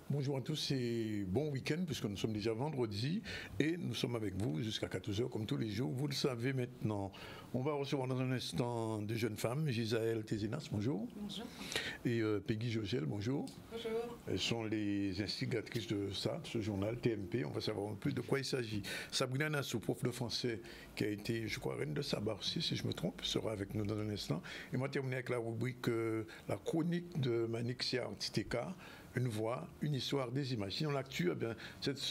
Bonjour à tous et bon week-end puisque nous sommes déjà vendredi et nous sommes avec vous jusqu'à 14h comme tous les jours. Vous le savez maintenant. On va recevoir dans un instant deux jeunes femmes, Gisaël Tézinas, bonjour. Bonjour. Et Peggy Josiel, bonjour. Bonjour. Elles sont les instigatrices de ça, de ce journal TMP. On va savoir un peu de quoi il s'agit. Sabrina Nassou, prof de français, qui a été, je crois, reine de Saba aussi, si je me trompe, sera avec nous dans un instant. Et moi, terminer avec la rubrique, la chronique de Manixia Titeka. Une voix, une histoire, des images. Sinon, l'actu, eh bien,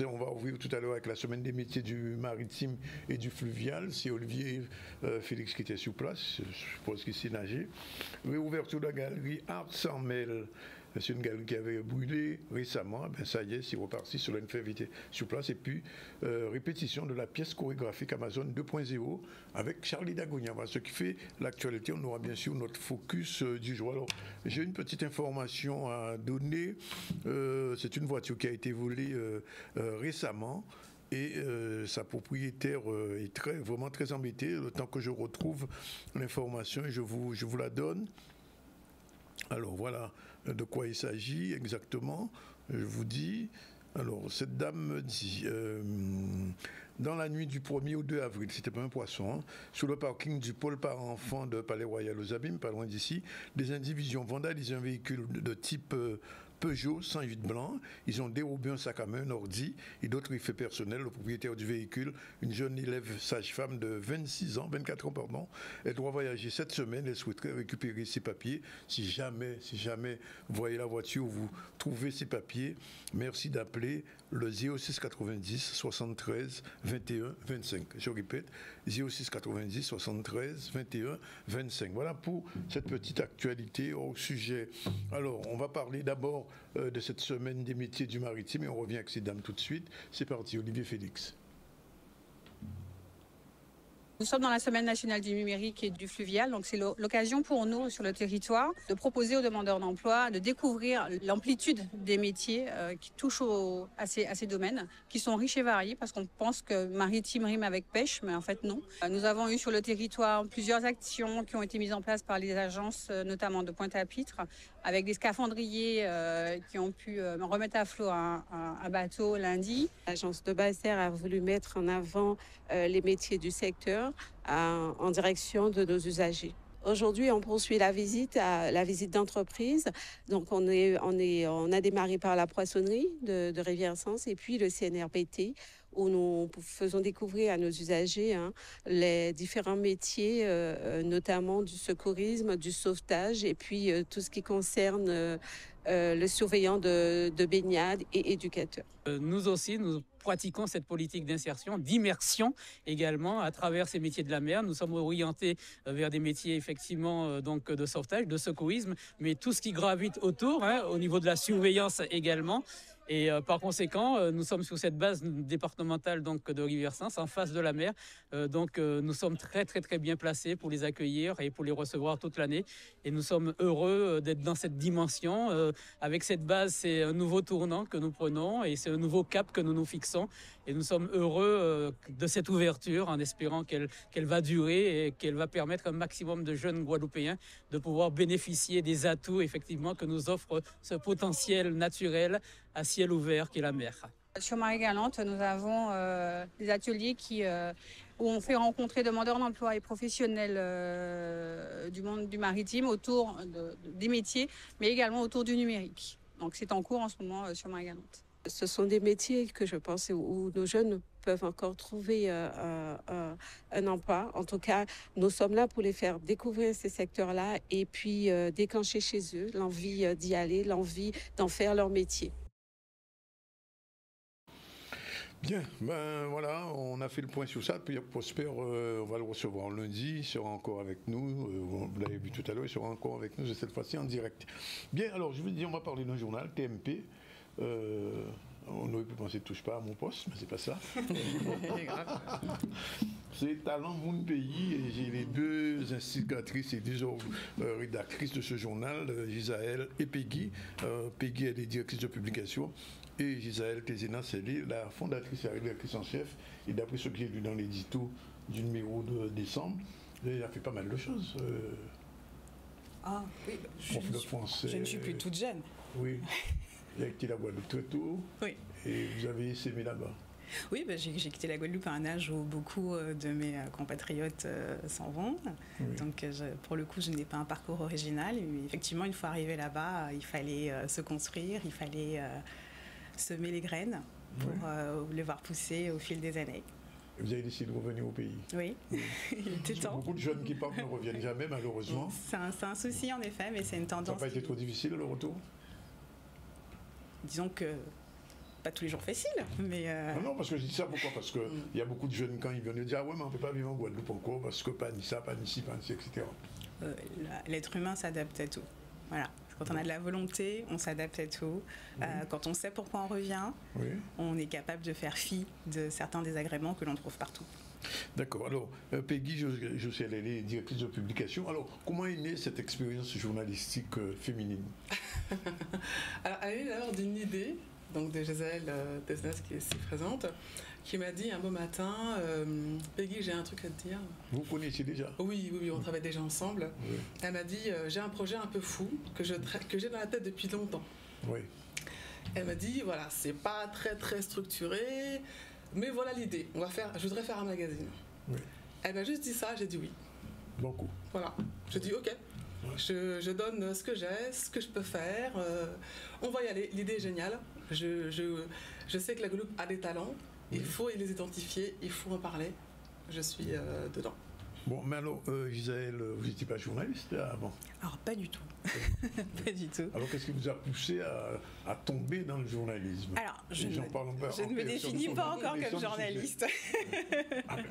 on va ouvrir tout à l'heure avec la semaine des métiers du maritime et du fluvial. C'est Olivier Félix qui était sur place, je suppose qu'il s'est nagé. Réouverture de la galerie Art sans Mel. C'est une galerie qui avait brûlé récemment. Ben, ça y est, c'est reparti sur l'invité sur place. Et puis, répétition de la pièce chorégraphique Amazon 2.0 avec Charlie Dagonia. Voilà ce qui fait l'actualité. On aura bien sûr notre focus du jour. Alors, j'ai une petite information à donner. C'est une voiture qui a été volée récemment. Et sa propriétaire est vraiment très embêtée. Le temps que je retrouve l'information, et je vous la donne. Alors voilà de quoi il s'agit exactement. Je vous dis. Alors, cette dame me dit, dans la nuit du 1er au 2 avril, c'était pas un poisson, hein, sur le parking du pôle parents-enfants de Palais Royal aux Abîmes, pas loin d'ici, des individus ont vandalisé un véhicule de type Peugeot 108 blanc. Ils ont dérobé un sac à main, un ordi et d'autres effets personnels. Le propriétaire du véhicule, une jeune élève sage-femme de 24 ans, pardon, elle doit voyager cette semaine. Elle souhaiterait récupérer ses papiers. Si jamais vous voyez la voiture, vous trouvez ses papiers, merci d'appeler le 06 90 73 21 25. Je répète, 06 90 73 21 25. Voilà pour cette petite actualité au sujet. Alors, on va parler d'abord de cette semaine des métiers du maritime et on revient avec ces dames tout de suite. C'est parti, Olivier Félix. Nous sommes dans la semaine nationale du numérique et du fluvial, donc c'est l'occasion pour nous sur le territoire de proposer aux demandeurs d'emploi de découvrir l'amplitude des métiers qui touchent à ces domaines, qui sont riches et variés, parce qu'on pense que maritime rime avec pêche, mais en fait non. Nous avons eu sur le territoire plusieurs actions qui ont été mises en place par les agences, notamment de Pointe-à-Pitre, avec des scaphandriers qui ont pu remettre à flot un bateau lundi. L'agence de Basser a voulu mettre en avant les métiers du secteur en direction de nos usagers. Aujourd'hui, on poursuit la visite d'entreprise. Donc, on a démarré par la poissonnerie de Rivière-Sens et puis le CNRPT, où nous faisons découvrir à nos usagers les différents métiers, notamment du secourisme, du sauvetage et puis tout ce qui concerne le surveillant de baignade et éducateur. Nous aussi, nous pratiquons cette politique d'insertion, d'immersion également à travers ces métiers de la mer. Nous sommes orientés vers des métiers effectivement donc de sauvetage, de secourisme, mais tout ce qui gravite autour, au niveau de la surveillance également. Et par conséquent, nous sommes sur cette base départementale donc de Rivière-Sens, en face de la mer. Donc nous sommes très bien placés pour les accueillir et pour les recevoir toute l'année. Et nous sommes heureux d'être dans cette dimension. Avec cette base, c'est un nouveau tournant que nous prenons et c'est un nouveau cap que nous nous fixons. Et nous sommes heureux de cette ouverture en espérant qu'elle va durer et qu'elle va permettre à un maximum de jeunes Guadeloupéens de pouvoir bénéficier des atouts effectivement que nous offre ce potentiel naturel à ciel ouvert qu'est la mer. Sur Marie-Galante, nous avons des ateliers où on fait rencontrer demandeurs d'emploi et professionnels du monde du maritime autour des métiers, mais également autour du numérique. Donc c'est en cours en ce moment sur Marie-Galante. Ce sont des métiers que je pense où nos jeunes peuvent encore trouver un emploi. En tout cas, nous sommes là pour les faire découvrir ces secteurs-là et puis déclencher chez eux l'envie d'y aller, l'envie d'en faire leur métier. Bien, ben voilà, on a fait le point sur ça. Puis Prosper, on va le recevoir lundi, il sera encore avec nous. Vous l'avez vu tout à l'heure, il sera encore avec nous, cette fois-ci en direct. Bien, alors je vous dis, on va parler d'un journal, TMP. On aurait pu penser touche pas à mon poste, mais c'est pas ça. c'est Talent Mon Pays et j'ai les deux instigatrices et deux rédactrices de ce journal, Gisaël et Peggy. Peggy, elle est directrice de publication et Gisaël Tézénas, elle est la fondatrice et la rédactrice en chef. Et d'après ce que j'ai lu dans l'édito du numéro de décembre, elle a fait pas mal de choses. Ah oui, je ne suis plus toute jeune. Oui, vous avez quitté la Guadeloupe très tôt. Oui. Et vous avez sémé là-bas. Oui, j'ai quitté la Guadeloupe à un âge où beaucoup de mes compatriotes s'en vont. Oui. Donc, pour le coup, je n'ai pas un parcours original. Mais effectivement, une fois arrivé là-bas, il fallait se construire, il fallait semer les graines pour les voir pousser au fil des années. Et vous avez décidé de revenir au pays. Oui, il était temps. Beaucoup de jeunes qui partent ne reviennent jamais, malheureusement. C'est un souci, en effet, mais c'est une tendance. Ça n'a pas été trop difficile, le retour? Disons que pas tous les jours facile, mais... Non, parce que je dis ça pourquoi? Parce qu'il y a beaucoup de jeunes, quand ils viennent, ils disent « Ah ouais, mais on ne peut pas vivre en Guadeloupe encore, parce que pas ni ça, pas ni ci, pas ni ci, etc. » L'être humain s'adapte à tout. Voilà. Quand on a de la volonté, on s'adapte à tout. Oui. Quand on sait pourquoi on revient, oui, on est capable de faire fi de certains désagréments que l'on trouve partout. D'accord. Alors, Peggy, je sais, elle est directrice de publication. Alors, comment est née cette expérience journalistique féminine? Alors, elle est d'abord d'une idée, donc de Gisaël Tézénas qui est ici présente, qui m'a dit un beau matin, Peggy, j'ai un truc à te dire. Vous connaissiez déjà? Oui, on travaille déjà ensemble. Oui. Elle m'a dit, j'ai un projet un peu fou que j'ai dans la tête depuis longtemps. Oui. Elle m'a dit, voilà, c'est pas très structuré, mais voilà l'idée. Je voudrais faire un magazine. Oui. Elle m'a juste dit ça, j'ai dit oui. Beaucoup. Voilà. J'ai dit ok. Ouais. Je donne ce que j'ai, ce que je peux faire. On va y aller. L'idée est géniale. Je sais que la Guadeloupe a des talents. Oui. Il faut les identifier, il faut en parler. Je suis dedans. Bon, mais alors, Gisaël, vous n'étiez pas journaliste avant? Alors, pas du tout. Pas du tout. Alors, qu'est-ce qui vous a poussé à tomber dans le journalisme? Alors, je ne me définis pas encore comme journaliste.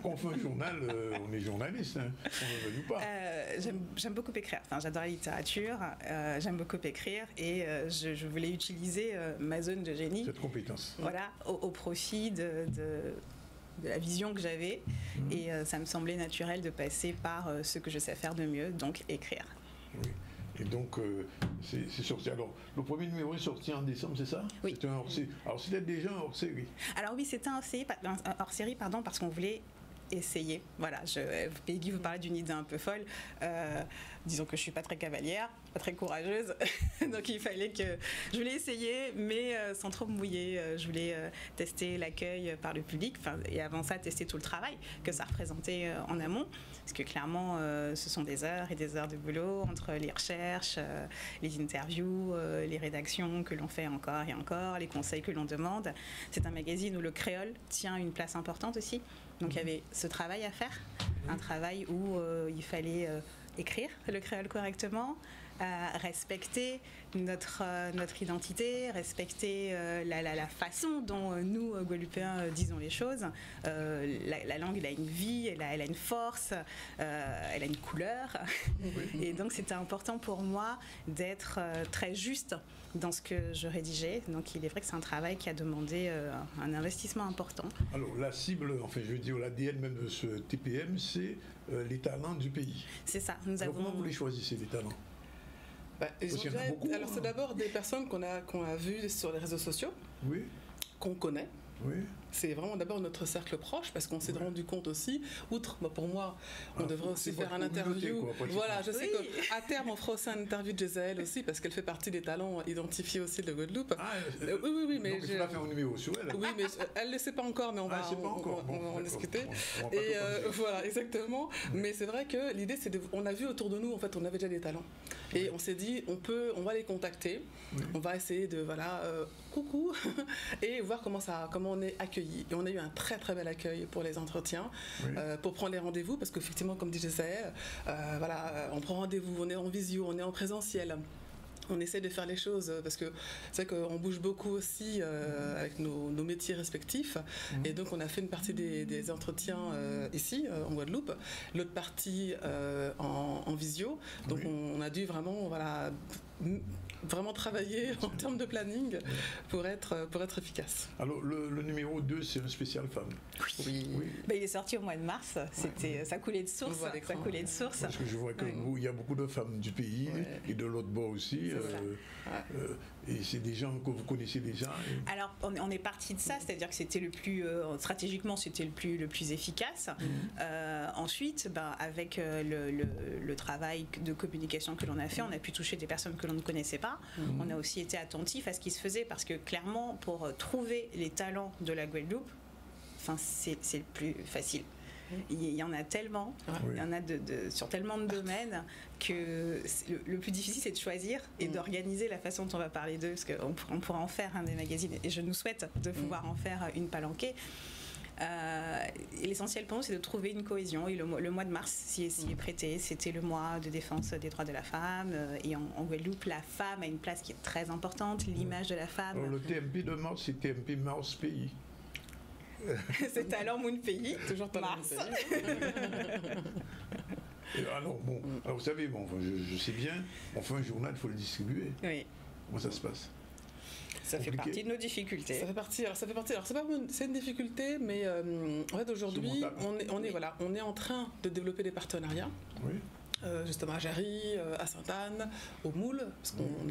Quand on fait un journal, on est journaliste, hein, on ne le veut pas. J'aime beaucoup écrire. Enfin, j'adore la littérature, j'aime beaucoup écrire et je voulais utiliser ma zone de génie. Cette compétence. Voilà, au profit de la vision que j'avais et ça me semblait naturel de passer par ce que je sais faire de mieux, donc écrire. Oui. Et donc, c'est sorti. Alors, le premier numéro est sorti en décembre, c'est ça? Oui. C'était un hors-série. Alors, c'était déjà un hors-série? Alors oui, c'était un hors-série, parce qu'on voulait essayer. Voilà, Peggy vous parlait d'une idée un peu folle. Disons que je suis pas très cavalière, pas très courageuse, donc il fallait que je voulais essayer, mais sans trop me mouiller. Je voulais tester l'accueil par le public, et avant ça tester tout le travail que ça représentait en amont, parce que clairement ce sont des heures et des heures de boulot entre les recherches, les interviews, les rédactions que l'on fait encore et encore, les conseils que l'on demande. C'est un magazine où le créole tient une place importante aussi. Donc il y avait ce travail à faire, un travail où il fallait écrire le créole correctement, respecter notre identité, respecter la façon dont nous, Guadeloupéens, disons les choses. La langue, elle a une vie, elle a une force, elle a une couleur. Et donc c'était important pour moi d'être très juste dans ce que je rédigeais. Donc il est vrai que c'est un travail qui a demandé un investissement important. Alors la cible, enfin je veux dire l'ADN même de ce TPM, c'est les talents du pays. C'est ça. Comment vous les choisissez, les talents? Alors c'est d'abord des personnes qu'on a vues sur les réseaux sociaux, oui, qu'on connaît. Oui. C'est vraiment d'abord notre cercle proche parce qu'on s'est rendu compte aussi, outre, pour moi, on devrait aussi faire un interview. Voilà, je sais qu'à terme, on fera aussi un interview de Gisaël aussi parce qu'elle fait partie des talents identifiés aussi de Guadeloupe. Oui, mais donc, il faut la faire un numéro sur elle. Oui, mais elle ne le sait pas encore, mais on va en discuter. Et voilà, exactement. Mais c'est vrai que l'idée, c'est on a vu autour de nous, en fait, on avait déjà des talents. Et on s'est dit, on va les contacter, on va essayer de, coucou, et voir comment on est accueilli. Et on a eu un très très bel accueil pour les entretiens, pour prendre les rendez-vous, parce qu'effectivement, comme dit Gisaël, on prend rendez-vous, on est en visio, on est en présentiel. On essaie de faire les choses parce que c'est vrai qu'on bouge beaucoup aussi avec nos métiers respectifs. Et donc on a fait une partie des entretiens ici en Guadeloupe, l'autre partie en visio. Donc on a dû vraiment vraiment travailler en termes de planning pour être efficace. Alors, le numéro 2, c'est un spécial femme. Oui. Ben, il est sorti au mois de mars. Ça coulait de source. Parce que je vois que il y a beaucoup de femmes du pays et de l'autre bord aussi. Et c'est des gens que vous connaissez déjà. Alors, on est parti de ça, c'est-à-dire que c'était le plus stratégiquement, c'était le plus efficace. Ensuite, avec le travail de communication que l'on a fait, on a pu toucher des personnes que l'on ne connaissait pas. On a aussi été attentif à ce qui se faisait parce que clairement, pour trouver les talents de la Guadeloupe, c'est le plus facile. Il y en a tellement, il y en a sur tellement de domaines que le plus difficile c'est de choisir et d'organiser la façon dont on va parler d'eux, parce qu'on pourra en faire un des magazines et je nous souhaite de pouvoir en faire une palanquée. L'essentiel pour nous c'est de trouver une cohésion et le mois de mars s'y est prêté. C'était le mois de défense des droits de la femme et en Guadeloupe la femme a une place qui est très importante, l'image de la femme. Alors, le TMP de mars c'est TMP Mars Pays. C'est Talent Mon Pays, toujours Talent Mars. Alors vous savez, je sais bien, on fait un journal, il faut le distribuer. Oui. Comment ça se passe? Ça fait partie de nos difficultés. Ça fait partie. Alors c'est une difficulté, mais en fait aujourd'hui, on est en train de développer des partenariats. Oui. Justement à Jarry, à Sainte-Anne, au Moule, parce qu'on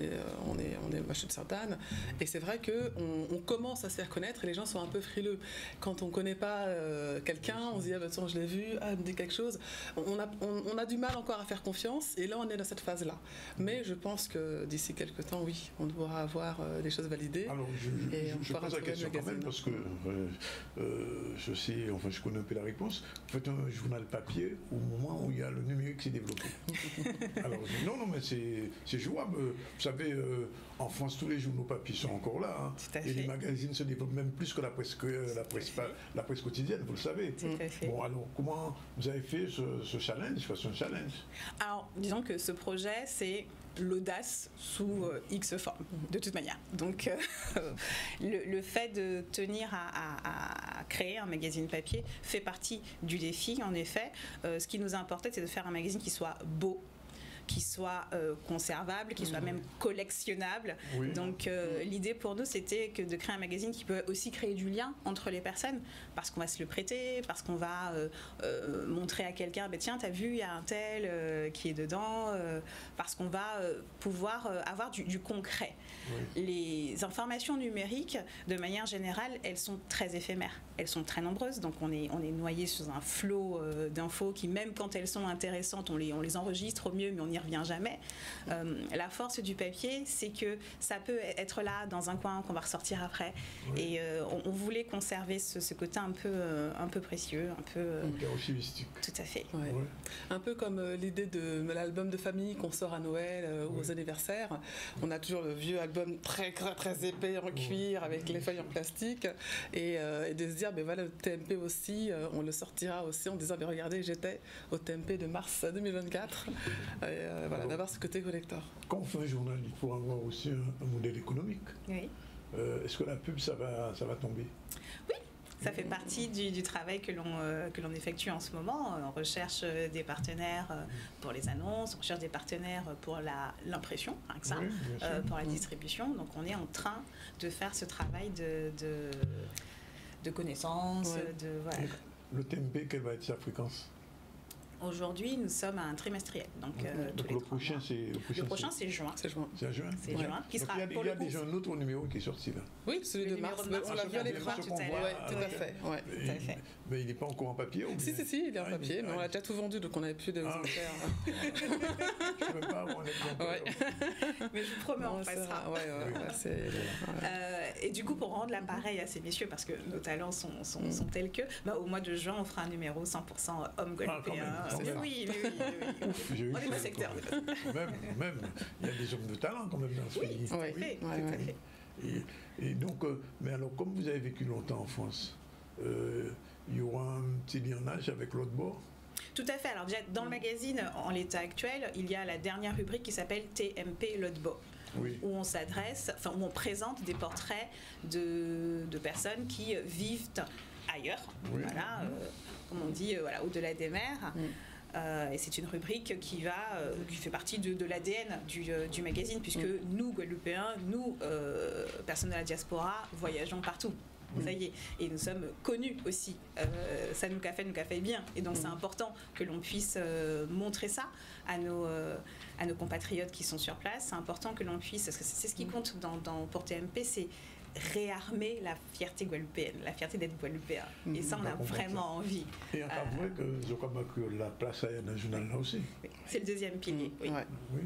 est machin de Sainte-Anne, et c'est vrai qu'on commence à se faire connaître et les gens sont un peu frileux. Quand on ne connaît pas quelqu'un, on se dit attends, je l'ai vu, il me dit quelque chose. On a du mal encore à faire confiance et là on est dans cette phase-là. Mais je pense que d'ici quelques temps, oui, on devra avoir des choses validées. Alors je pose la question quand même parce que je sais, je connais un peu la réponse. Vous faites un journal papier au moment où il y a le numérique qui s'est développé. Alors, non, mais c'est jouable. Vous savez, en France, tous les journaux papier sont encore là. Hein, et les magazines se développent même plus que la presse quotidienne, vous le savez. Bon, alors, comment vous avez fait ce challenge? C'est un challenge. Alors, disons que ce projet, c'est l'audace sous X forme, de toute manière. Donc, le fait de tenir à créer un magazine papier fait partie du défi, en effet. Ce qui nous importait, c'est de faire un magazine qui soit beau, qui soit conservable, qui soit même collectionnable. Oui. Donc l'idée pour nous c'était de créer un magazine qui peut aussi créer du lien entre les personnes, parce qu'on va se le prêter, parce qu'on va montrer à quelqu'un tiens t'as vu il y a un tel qui est dedans, parce qu'on va pouvoir avoir du concret. Oui. Les informations numériques de manière générale elles sont très éphémères, elles sont très nombreuses, donc on est noyé sous un flot d'infos qui même quand elles sont intéressantes on les enregistre au mieux mais on n'y revient jamais. La force du papier, c'est que ça peut être là dans un coin qu'on va ressortir après. Oui. Et on voulait conserver ce côté un peu précieux, un peu archivistique. Tout à fait. Ouais. Ouais. Un peu comme l'idée de l'album de famille qu'on sort à Noël ou aux anniversaires. On a toujours le vieux album très très épais en cuir avec les feuilles en plastique et de se dire voilà le TMP aussi, on le sortira aussi en disant regardez j'étais au TMP de mars 2024. Voilà, d'avoir ce côté collector. Quand on fait un journal, il faut avoir aussi un modèle économique. Oui. Est-ce que la pub, ça va tomber? Oui, ça fait partie du travail que l'on effectue en ce moment. On recherche des partenaires pour les annonces, on recherche des partenaires pour l'impression, rien que ça, pour la distribution. Donc on est en train de faire ce travail de connaissance. Voilà. Le TMP, quelle va être sa fréquence? Aujourd'hui, nous sommes à un trimestriel. Donc, le prochain, c'est juin. C'est juin. C'est juin. Qui sera il y a déjà un autre numéro qui est sorti là. Oui, celui de mars. On l'a vu à l'écran tout à l'heure. Tout à fait. Mais il n'est pas encore en papier. Si, il est en papier, mais on l'a déjà tout vendu, donc on n'avait plus d'exemplaires. Je ne peux pas avoir un exemplaire. Mais je vous promets, on passera. Et du coup, pour rendre l'appareil à ces messieurs, parce que nos talents sont tels que, au mois de juin, on fera un numéro 100% homme guadeloupéen. Oui. On est au secteur. Même, il y a des hommes de talent quand même dans ce pays. Tout à fait. Et donc, mais alors, comme vous avez vécu longtemps en France, il y aura un petit lionnage avec l'autre bord? Tout à fait. Alors déjà, dans le magazine, en l'état actuel, il y a la dernière rubrique qui s'appelle TMP Lotbo. Oui. Où on s'adresse, où on présente des portraits de personnes qui vivent ailleurs, voilà, comme on dit, au-delà des mers. Et c'est une rubrique qui fait partie de l'ADN du magazine, puisque nous, Guadeloupéens, nous, personnes de la diaspora, voyageons partout. Ça y est. Et nous sommes connus aussi. Ça nous fait bien. Et donc c'est important que l'on puisse montrer ça à nos compatriotes qui sont sur place. C'est important que l'on puisse, parce que c'est ce qui compte pour TMP, c'est réarmer la fierté guadeloupéenne, la fierté d'être guadeloupéen. Et ça, on a vraiment envie. Et encore vrai que je crois que la place est dans le journal là aussi. Oui. C'est le deuxième pilier. Oui. Oui.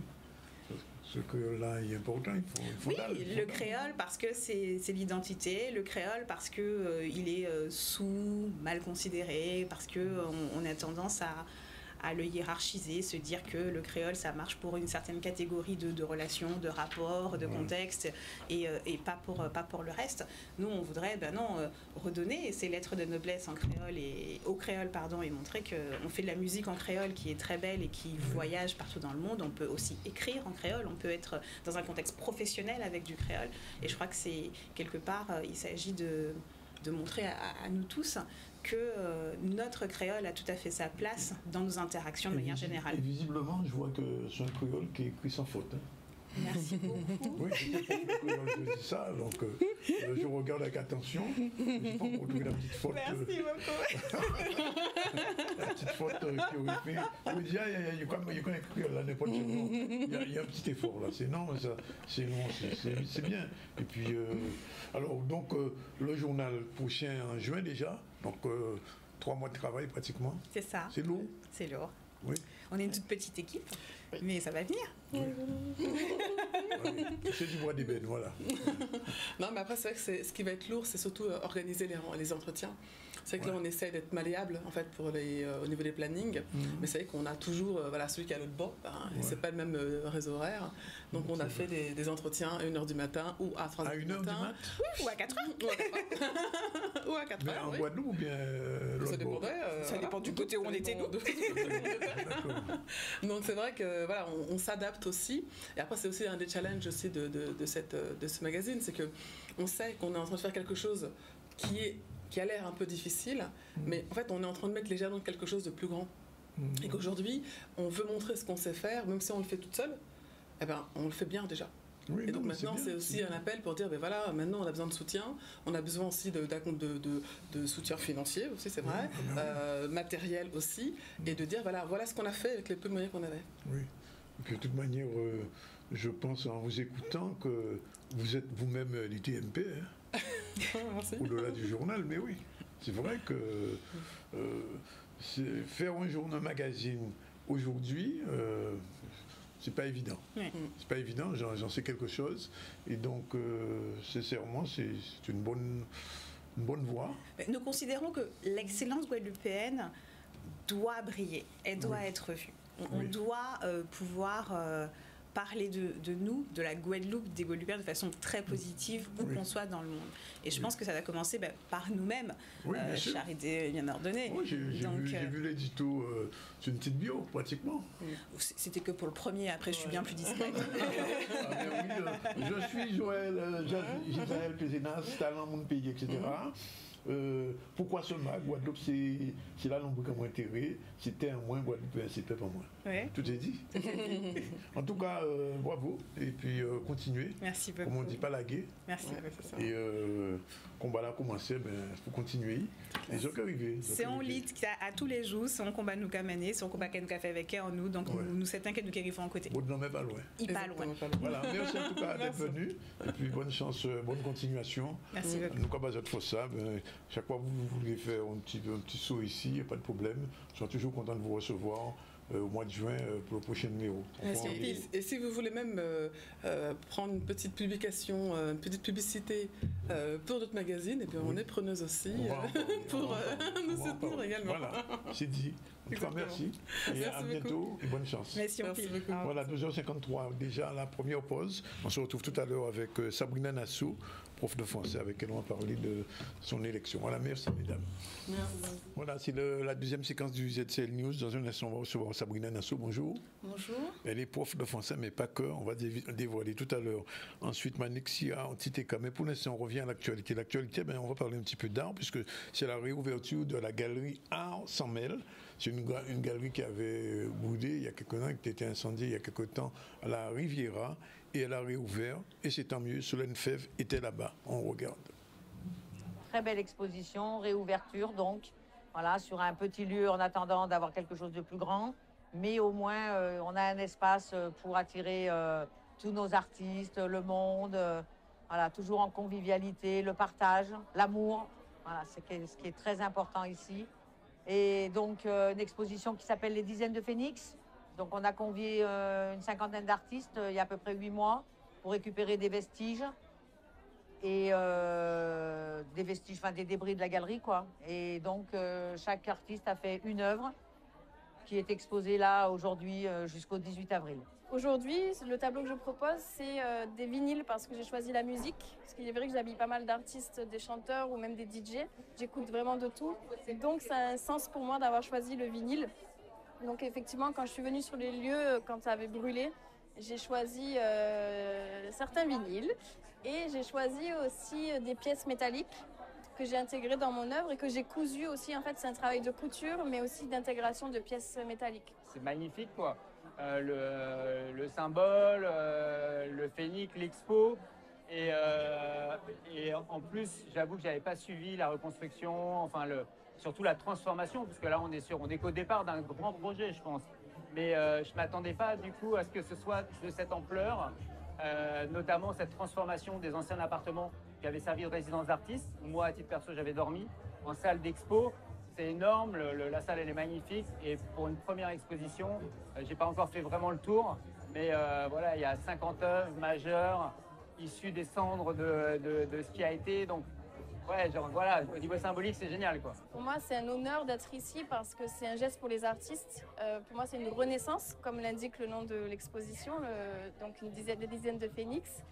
Ce créole-là est important, il faut le créole parce que c'est l'identité, le créole parce que il est mal considéré, parce que on a tendance à le hiérarchiser, se dire que le créole ça marche pour une certaine catégorie de relations, de rapports, de contextes et pas pour le reste. Nous on voudrait redonner ces lettres de noblesse en créole au créole et montrer qu'on fait de la musique en créole qui est très belle et qui voyage partout dans le monde. On peut aussi écrire en créole, on peut être dans un contexte professionnel avec du créole et je crois que c'est quelque part il s'agit de montrer à nous tous que notre créole a tout à fait sa place dans nos interactions de manière générale. Et visiblement, je vois que c'est un créole qui est écrit sans faute. Merci beaucoup. Oui, je dis ça, donc je regarde avec attention. Je n'ai pas retrouvé la petite faute. Merci beaucoup. La petite faute qui aurait fait. Je me dis, il connaît écrire là, n'importe quel nom. Il y a un petit effort là. C'est bien. Et puis, alors, donc, le journal prochain en juin déjà. Donc, 3 mois de travail pratiquement. C'est ça. C'est lourd. C'est lourd. Oui. On est une toute petite équipe, mais ça va venir. Oui. C'est du bois d'ébène, voilà. Non, mais après, c'est vrai que ce qui va être lourd, c'est surtout organiser les entretiens. C'est vrai que là, on essaie d'être malléable, en fait, au niveau des plannings. Mais c'est vrai qu'on a toujours, celui qui est à l'autre bord, c'est pas le même réseau horaire. Donc, on a fait des entretiens à 1h du matin ou à 3h du matin. À 1h du matin ou à 4h. Ou à 4h. Mais en Guadeloupe ou bien ça dépendrait. Ça dépend du côté où on était, nous. Donc, c'est vrai que, on s'adapte aussi. Et après, c'est aussi un des challenges aussi de ce magazine, c'est qu'on sait qu'on est en train de faire quelque chose qui a l'air un peu difficile, mais en fait, on est en train de mettre les jalons de quelque chose de plus grand. Et qu'aujourd'hui, on veut montrer ce qu'on sait faire, même si on le fait toute seule, on le fait bien déjà. Oui, et donc maintenant, c'est aussi un appel pour dire, maintenant, on a besoin de soutien, on a besoin aussi de soutien financier aussi, c'est vrai, matériel aussi, et de dire, voilà ce qu'on a fait avec les peu de moyens qu'on avait. Oui, et puis de toute manière, je pense en vous écoutant que vous êtes vous-même du TMP, au-delà du journal, mais oui, c'est vrai que faire un magazine aujourd'hui, c'est pas évident. Oui. C'est pas évident, j'en sais quelque chose, et donc sincèrement, c'est une bonne voie. Nous considérons que l'excellence guadeloupéenne doit briller, elle doit être vue. On doit pouvoir parler de nous, de la Guadeloupe, des Guadeloupéens de façon très positive où qu'on soit dans le monde. Et je pense que ça va commencer par nous-mêmes. Charité bien ordonnée. Oui, j'ai vu l'édito, c'est une petite bio pratiquement. C'était que pour le premier, après je suis bien plus discrète. Je suis Gisèle Pézenas, talent mon pays, etc. Pourquoi seulement Guadeloupe, c'est là l'on peut comme intérêt, c'était un moins Guadeloupe, c'était pas moins. Oui. Tout est dit. En tout cas, bravo, et puis continuez. Merci beaucoup. Comme on dit, pas laguer. Merci. Et combat là commencer, il faut continuer. Les gens qui arrivent. C'est un lit à tous les jours, c'est un combat nous mener, c'est un combat qu'on fait avec en nous, donc nous c'est un que nous qui arrivons en côté. Votre nom est pas loin. Il pas loin. Voilà, merci en tout cas d'être venu, et puis bonne chance, bonne continuation. Merci beaucoup. Nous, comme ça, ça, chaque fois que vous voulez faire un petit saut ici, il n'y a pas de problème. Je suis toujours content de vous recevoir au mois de juin pour le prochain numéro. Et si vous voulez même prendre une petite publication, une petite publicité pour notre magazine, et bien on est preneuse aussi pour nous soutenir également. Voilà, c'est dit. En tout cas, merci. Et à bientôt et bonne chance. Merci beaucoup. Voilà, 2h53, déjà la première pause. On se retrouve tout à l'heure avec Sabrina Nassou, prof de français avec qui on va parler de son élection. Voilà, merci mesdames. Merci. Voilà, c'est la deuxième séquence du ZCL News. Dans un instant, on va recevoir Sabrina Nassau. Bonjour. Bonjour. Elle est prof de français, mais pas que. On va dévoiler tout à l'heure. Ensuite, Manixia, Antiteka. Mais pour l'instant, on revient à l'actualité. L'actualité, on va parler un petit peu d'art, puisque c'est la réouverture de la galerie Art sans mêle. C'est une galerie qui avait brûlé il y a quelques temps, qui était incendiée il y a quelques temps à la Riviera, et elle a réouvert, et c'est tant mieux. Solène Fèvre était là-bas. On regarde. Très belle exposition, réouverture donc, voilà, sur un petit lieu en attendant d'avoir quelque chose de plus grand, mais au moins on a un espace pour attirer tous nos artistes, le monde, voilà, toujours en convivialité, le partage, l'amour, voilà, c'est ce qui est très important ici. Et donc une exposition qui s'appelle Les Dizaines de Phénix. Donc on a convié une cinquantaine d'artistes il y a à peu près 8 mois pour récupérer des vestiges et des vestiges, enfin des débris de la galerie quoi. Et donc chaque artiste a fait une œuvre qui est exposée là aujourd'hui jusqu'au 18 avril. Aujourd'hui, le tableau que je propose, c'est des vinyles parce que j'ai choisi la musique. Parce qu'il est vrai que j'habille pas mal d'artistes, des chanteurs ou même des DJ. J'écoute vraiment de tout. Et donc, ça a un sens pour moi d'avoir choisi le vinyle. Donc, effectivement, quand je suis venue sur les lieux, quand ça avait brûlé, j'ai choisi certains vinyles. Et j'ai choisi aussi des pièces métalliques que j'ai intégrées dans mon œuvre et que j'ai cousues aussi. En fait, c'est un travail de couture, mais aussi d'intégration de pièces métalliques. C'est magnifique, quoi. Le symbole, le phénix, l'expo. Et en plus, j'avoue que j'avais pas suivi la reconstruction, enfin surtout la transformation, parce que là on est qu'au départ d'un grand projet, je pense. Mais je m'attendais pas du coup à ce que ce soit de cette ampleur, notamment cette transformation des anciens appartements qui avaient servi de résidence d'artistes. Moi, à titre perso, j'avais dormi en salle d'expo. C'est énorme, la salle elle est magnifique et pour une première exposition, j'ai pas encore fait vraiment le tour, mais voilà, il y a 50 œuvres majeures issues des cendres de ce qui a été, donc ouais, genre, voilà, au niveau symbolique c'est génial quoi. Pour moi c'est un honneur d'être ici parce que c'est un geste pour les artistes, pour moi c'est une renaissance comme l'indique le nom de l'exposition, donc des dizaines de phénix.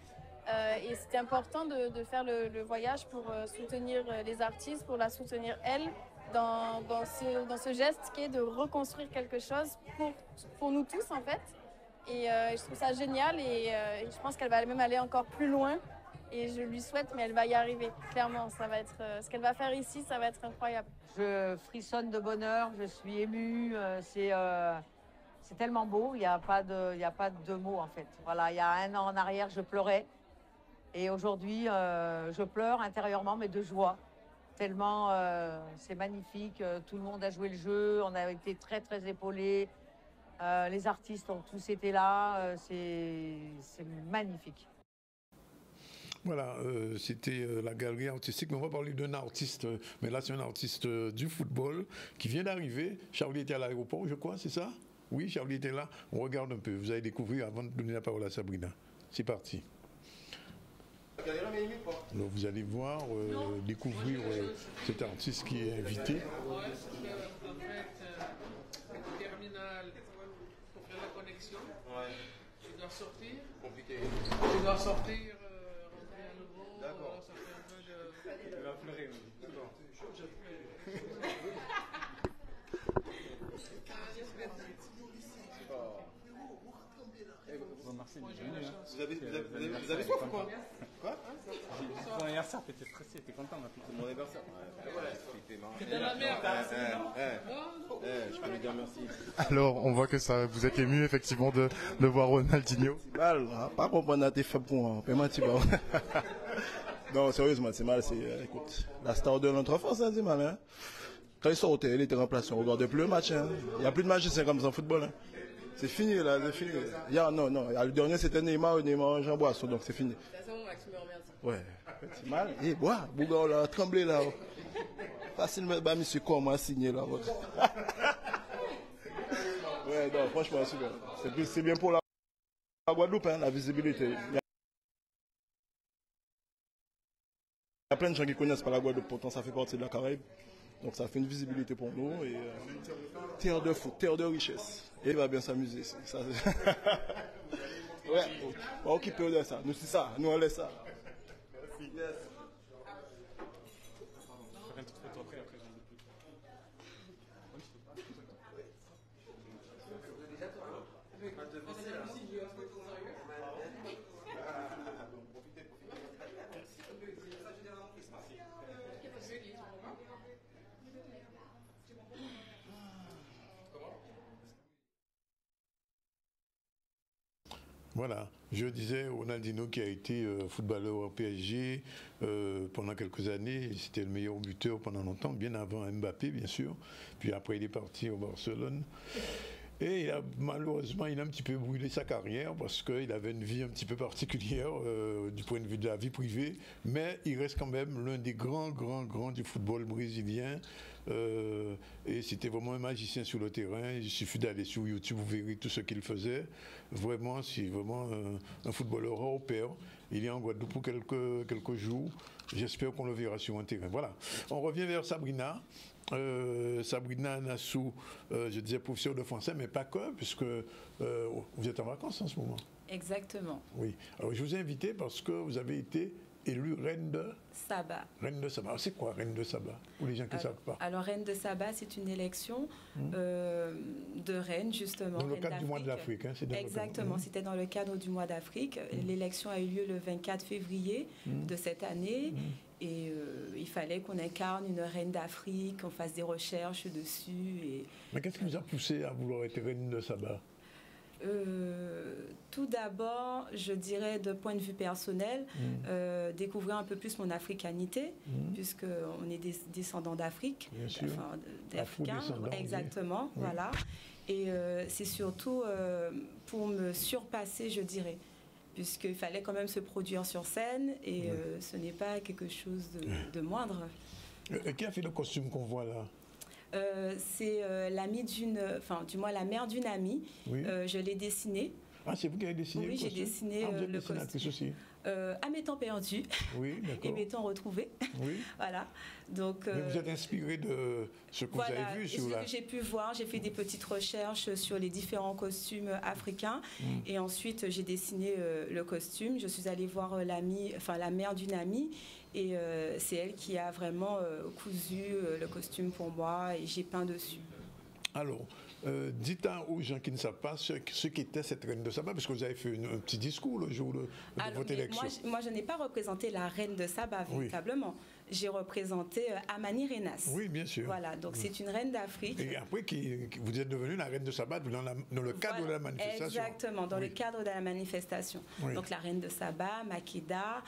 Et c'était important de faire le voyage pour soutenir les artistes, pour la soutenir elle. Dans ce geste qui est de reconstruire quelque chose pour nous tous en fait. Et je trouve ça génial et je pense qu'elle va même aller encore plus loin et je lui souhaite, mais elle va y arriver, clairement. Ça va être, ce qu'elle va faire ici, ça va être incroyable. Je frissonne de bonheur, je suis émue, c'est tellement beau, il n'y a pas de mots en fait. Voilà, il y a 1 an en arrière, je pleurais et aujourd'hui, je pleure intérieurement, mais de joie. Tellement c'est magnifique, tout le monde a joué le jeu, on a été très très épaulés, les artistes ont tous été là, c'est magnifique. Voilà, c'était la galerie artistique, mais on va parler d'un artiste, mais là c'est un artiste du football qui vient d'arriver. Charlie était à l'aéroport, je crois, c'est ça? Oui, Charlie était là. On regarde un peu, vous allez découvrir avant de donner la parole à Sabrina. C'est parti. Alors vous allez voir, découvrir cet artiste qui est invité. En fait, terminal pour faire la connexion. Tu dois sortir. Compliqué. Tu dois sortir, rentrer à nouveau. D'accord. Ça fait un peu de. Il va pleurer. D'accord. Vous avez soif ou quoi? Quoi? Ton anniversaire, t'étais stressé, t'es content maintenant. C'est mon anniversaire. T'es dans la merde. Je peux lui dire merci. Alors, on voit que ça, vous êtes ému effectivement de voir Ronaldinho. C'est mal, pas comprendre à tes faibles pour paiement, tu vois. Non, sérieusement, c'est mal. Écoute, la star de notre enfance, c'est mal. Hein? Quand il sortait, il était remplaçant. On ne regardait plus le match. Hein? Il n'y a plus de magicien comme ça en football. Hein? C'est fini là, c'est fini. Non, le dernier c'était Neymar Jean Boisson, donc c'est fini. Ouais, c'est mal. Et Bouga, on a tremblé là. Facilement, monsieur comment signé là. Ouais, non, franchement, c'est bien. C'est bien pour la Guadeloupe, hein, la visibilité. Il y a plein de gens qui connaissent pas la Guadeloupe, pourtant ça fait partie de la Caraïbe. Donc ça fait une visibilité pour nous et terre de foot, terre de richesse. Et il va bien s'amuser ici. Ça, ouais, on va occuper de ça. Nous c'est ça, nous on laisse ça. Merci. Yes. Voilà, je disais Ronaldinho qui a été footballeur au PSG pendant quelques années, c'était le meilleur buteur pendant longtemps, bien avant Mbappé bien sûr, puis après il est parti au Barcelone. Et malheureusement, il a un petit peu brûlé sa carrière parce qu'il avait une vie un petit peu particulière du point de vue de la vie privée, mais il reste quand même l'un des grands du football brésilien. Et c'était vraiment un magicien sur le terrain. Il suffit d'aller sur YouTube, vous verrez tout ce qu'il faisait. Vraiment, c'est vraiment un footballeur hors pair. Il est en Guadeloupe pour quelques jours. J'espère qu'on le verra sur un terrain. Voilà. On revient vers Sabrina. Sabrina Nassou, je disais professeur de français, mais pas que, puisque vous êtes en vacances en ce moment. Exactement. Oui. Alors, je vous ai invité parce que vous avez été élue reine de Saba. Reine de Saba. C'est quoi reine de Saba pour les gens qui ne savent pas? Alors, reine de Saba, c'est une élection de reine, justement. Dans le cadre du mois de l'Afrique. Hein, exactement, c'était dans le cadre du mois d'Afrique. L'élection a eu lieu le 24 février de cette année. Et il fallait qu'on incarne une reine d'Afrique, qu'on fasse des recherches dessus. Mais qu'est-ce qui vous a poussé à vouloir être reine de Saba? Tout d'abord, je dirais de point de vue personnel, découvrir un peu plus mon africanité, puisqu'on est des descendants d'Afrique, enfin, d'Africains, exactement, oui. Voilà. Et c'est surtout pour me surpasser, je dirais, puisqu'il fallait quand même se produire sur scène, et ce n'est pas quelque chose de moindre. Qui a fait le costume qu'on voit là? C'est l'amie d'une, enfin du moins la mère d'une amie. Oui. Je l'ai dessiné. Ah, c'est vous qui avez dessiné? Oui, j'ai dessiné le costume. Aussi. À mes temps perdus, oui, et mes temps retrouvés. Oui. Voilà. Donc, mais vous êtes inspiré de ce que voilà, vous avez vu sur ce que j'ai pu voir, j'ai fait des petites recherches sur les différents costumes africains, et ensuite j'ai dessiné le costume. Je suis allée voir la mère d'une amie, et c'est elle qui a vraiment cousu le costume pour moi, et j'ai peint dessus. Alors, dites aux gens qui ne savent pas ce qu'était cette reine de Saba, parce que vous avez fait un petit discours le jour de votre élection. Moi, je n'ai pas représenté la reine de Saba véritablement. Oui. J'ai représenté Amani Renas. Oui, bien sûr. Voilà, donc c'est une reine d'Afrique. Et après, vous êtes devenue la reine de Saba dans le cadre de la manifestation. Exactement, dans le cadre de la manifestation. Oui. Donc la reine de Saba, Makeda,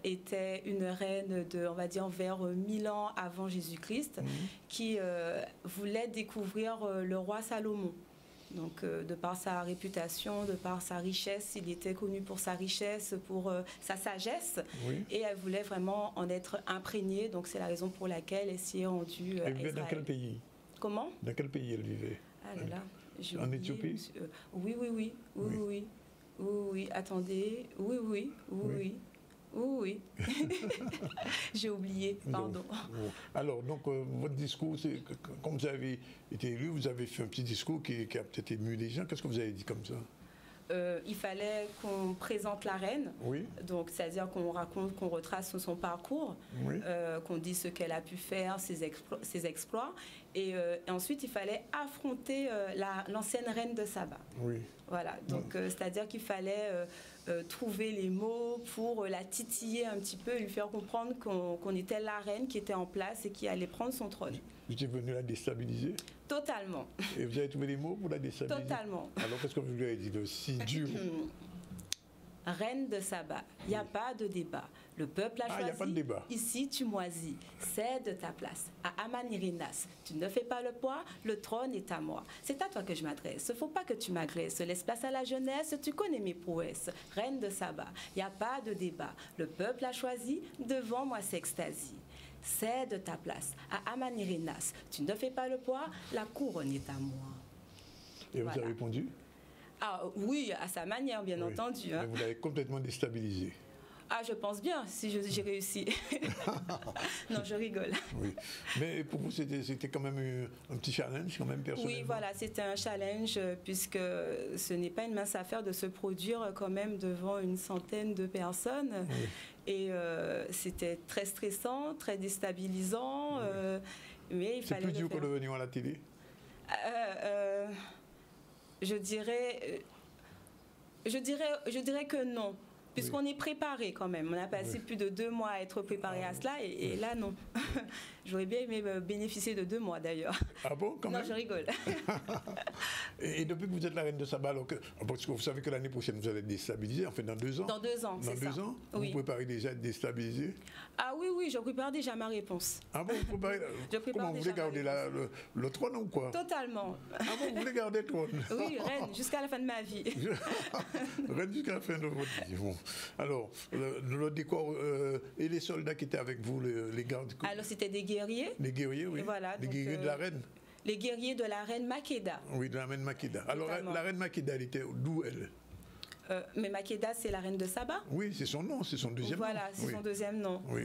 était une reine de, on va dire, vers 1000 ans avant Jésus-Christ, qui voulait découvrir le roi Salomon. Donc, de par sa réputation, de par sa richesse, il était connu pour sa richesse, pour sa sagesse, et elle voulait vraiment en être imprégnée. Donc, c'est la raison pour laquelle elle s'y est rendue. Elle vivait dans quel pays? Comment? Dans quel pays elle vivait? Ah là là, en Éthiopie? Oui. Attendez. Oui. J'ai oublié, pardon. Alors, donc, votre discours, comme vous avez été élu, vous avez fait un petit discours qui a peut-être ému les gens. Qu'est-ce que vous avez dit comme ça? Il fallait qu'on présente la reine, donc c'est-à-dire qu'on raconte, qu'on retrace son parcours, qu'on dise ce qu'elle a pu faire, ses exploits, et ensuite il fallait affronter l'ancienne reine de Saba. Voilà, donc c'est-à-dire qu'il fallait trouver les mots pour la titiller un petit peu, lui faire comprendre qu'on était la reine qui était en place et qui allait prendre son trône. Vous êtes venu la déstabiliser? Totalement. Et vous avez trouvé les mots pour la déstabiliser? Totalement. Alors qu'est-ce que vous lui avez dit de si dur? Reine de Saba, il n'y a pas de débat. Le peuple a choisi. Il n'y a pas de débat. Ici, tu moisis. Cède ta place. À Amanirinas, tu ne fais pas le poids, le trône est à moi. C'est à toi que je m'adresse. Il ne faut pas que tu m'agresses. Laisse place à la jeunesse, tu connais mes prouesses. Reine de Saba, il n'y a pas de débat. Le peuple a choisi, devant moi s'extasie. Cède ta place. À Amanirinas, tu ne fais pas le poids, la couronne est à moi. Et vous avez répondu? Ah oui, à sa manière, bien entendu. Mais vous l'avez complètement déstabilisé. Ah, je pense bien, si j'ai réussi. Non, je rigole. Oui. Mais pour vous, c'était quand même un petit challenge, quand même, personnellement? Oui, voilà, c'était un challenge, puisque ce n'est pas une mince affaire de se produire quand même devant une centaine de personnes. Et c'était très stressant, très déstabilisant. Mais il fallait. C'est plus dur que de venir à la télé? Je dirais que non, puisqu'on est préparé quand même. On a passé plus de 2 mois à être préparé à cela, et là, non. J'aurais bien aimé bénéficier de 2 mois d'ailleurs. Ah bon, quand même? Non, je rigole. Et depuis que vous êtes la reine de Saba, alors parce que vous savez que l'année prochaine, vous allez être déstabilisée, en fait, dans 2 ans. Dans 2 ans, c'est ça. Dans 2 ans, oui. Vous préparez déjà à être déstabilisée? Ah oui, oui, je prépare déjà ma réponse. Ah bon, vous préparez Comment vous voulez garder le trône ou quoi? Totalement. Ah bon, vous voulez garder le trône? Oui, reine, jusqu'à la fin de ma vie. Reine jusqu'à la fin de votre vie. Bon. Alors, le décor et les soldats qui étaient avec vous, les gardes? Alors, c'était des guerriers. Les guerriers, oui. Voilà, les guerriers de la reine? Les guerriers de la reine Makeda. Oui, de la reine Makeda. Alors, la reine Makeda, elle était d'où, elle? Mais Makeda, c'est la reine de Saba. Oui, c'est son nom, c'est son deuxième nom. Voilà, c'est son deuxième nom. Oui.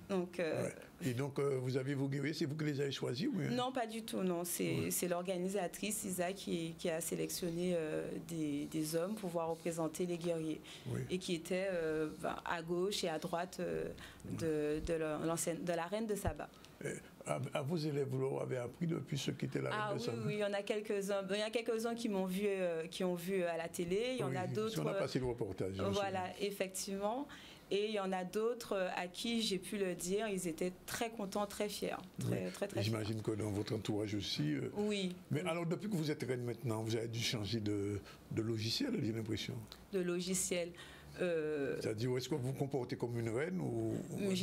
Donc, ouais. Et donc, vous avez vos guerriers, c'est vous qui les avez choisis? Oui, hein? Non, pas du tout, non. C'est l'organisatrice, Isa, qui a sélectionné des hommes pour pouvoir représenter les guerriers. Oui. Et qui étaient à gauche et à droite de la reine de Saba. À vos élèves, vous leur avez appris depuis ceux qui étaient la reine de Saba? Oui, il y en a quelques-uns. Il y en a quelques-uns qui m'ont vu, qui ont vu à la télé. Il y en a d'autres. On a passé le reportage. Voilà, effectivement. Et il y en a d'autres à qui j'ai pu le dire, ils étaient très contents, très fiers. Très J'imagine que dans votre entourage aussi. Oui. Mais alors, depuis que vous êtes reine maintenant, vous avez dû changer de logiciel, j'ai l'impression. De logiciel. C'est-à-dire, est-ce que vous vous comportez comme une reine ou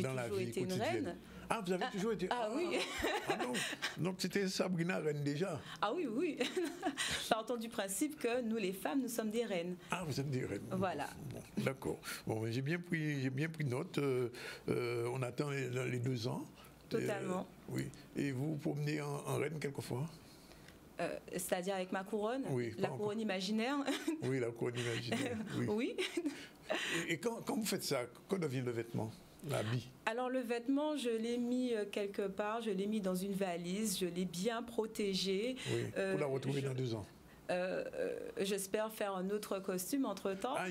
dans la vie quotidienne? Une reine. Ah, vous avez toujours été... Ah oui. Ah non. Donc c'était Sabrina reine déjà? Ah oui, oui. Partons du principe que nous, les femmes, nous sommes des reines. Ah, vous êtes des reines. Voilà. Bon, d'accord. Bon, j'ai bien pris note. On attend les 2 ans. Totalement. Oui. Et vous promenez en reine quelquefois? C'est-à-dire avec ma couronne? Oui. La couronne imaginaire? Oui, la couronne imaginaire. Oui. Oui. Et quand vous faites ça, quand devient le vêtement? L'habit? Alors le vêtement, je l'ai mis quelque part, je l'ai mis dans une valise, je l'ai bien protégé. Oui, pour la retrouver dans 2 ans. J'espère faire un autre costume entre-temps. Ah,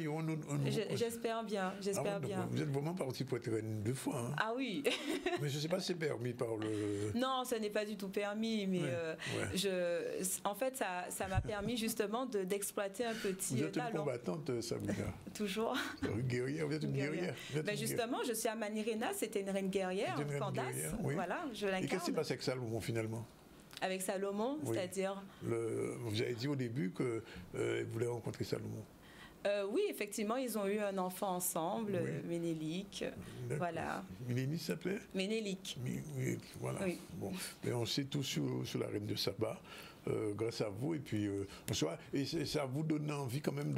j'espère bien, j'espère bien. Vous êtes vraiment parti pour être reine 2 fois. Hein. Ah oui. Mais je ne sais pas si c'est permis par le... Non, ce n'est pas du tout permis, mais en fait, ça m'a permis justement d'exploiter un petit talent. Vous êtes une combattante, Sabrina? Toujours. Une guerrière, vous êtes une guerrière. Justement, je suis à Manirena, c'était une reine guerrière, Candace. Oui. Voilà, je l'incarne. Et qu'est-ce qui s'est passé avec Salomon finalement? Avec Salomon, c'est-à-dire vous avez dit au début que vous voulez rencontrer Salomon. Oui, effectivement, ils ont eu un enfant ensemble, Ménélique. Voilà. Ménélique s'appelait? Ménélique. Voilà. Oui. Bon. Et on sait tout sur la reine de Saba, grâce à vous. Et puis, et ça vous donne envie quand même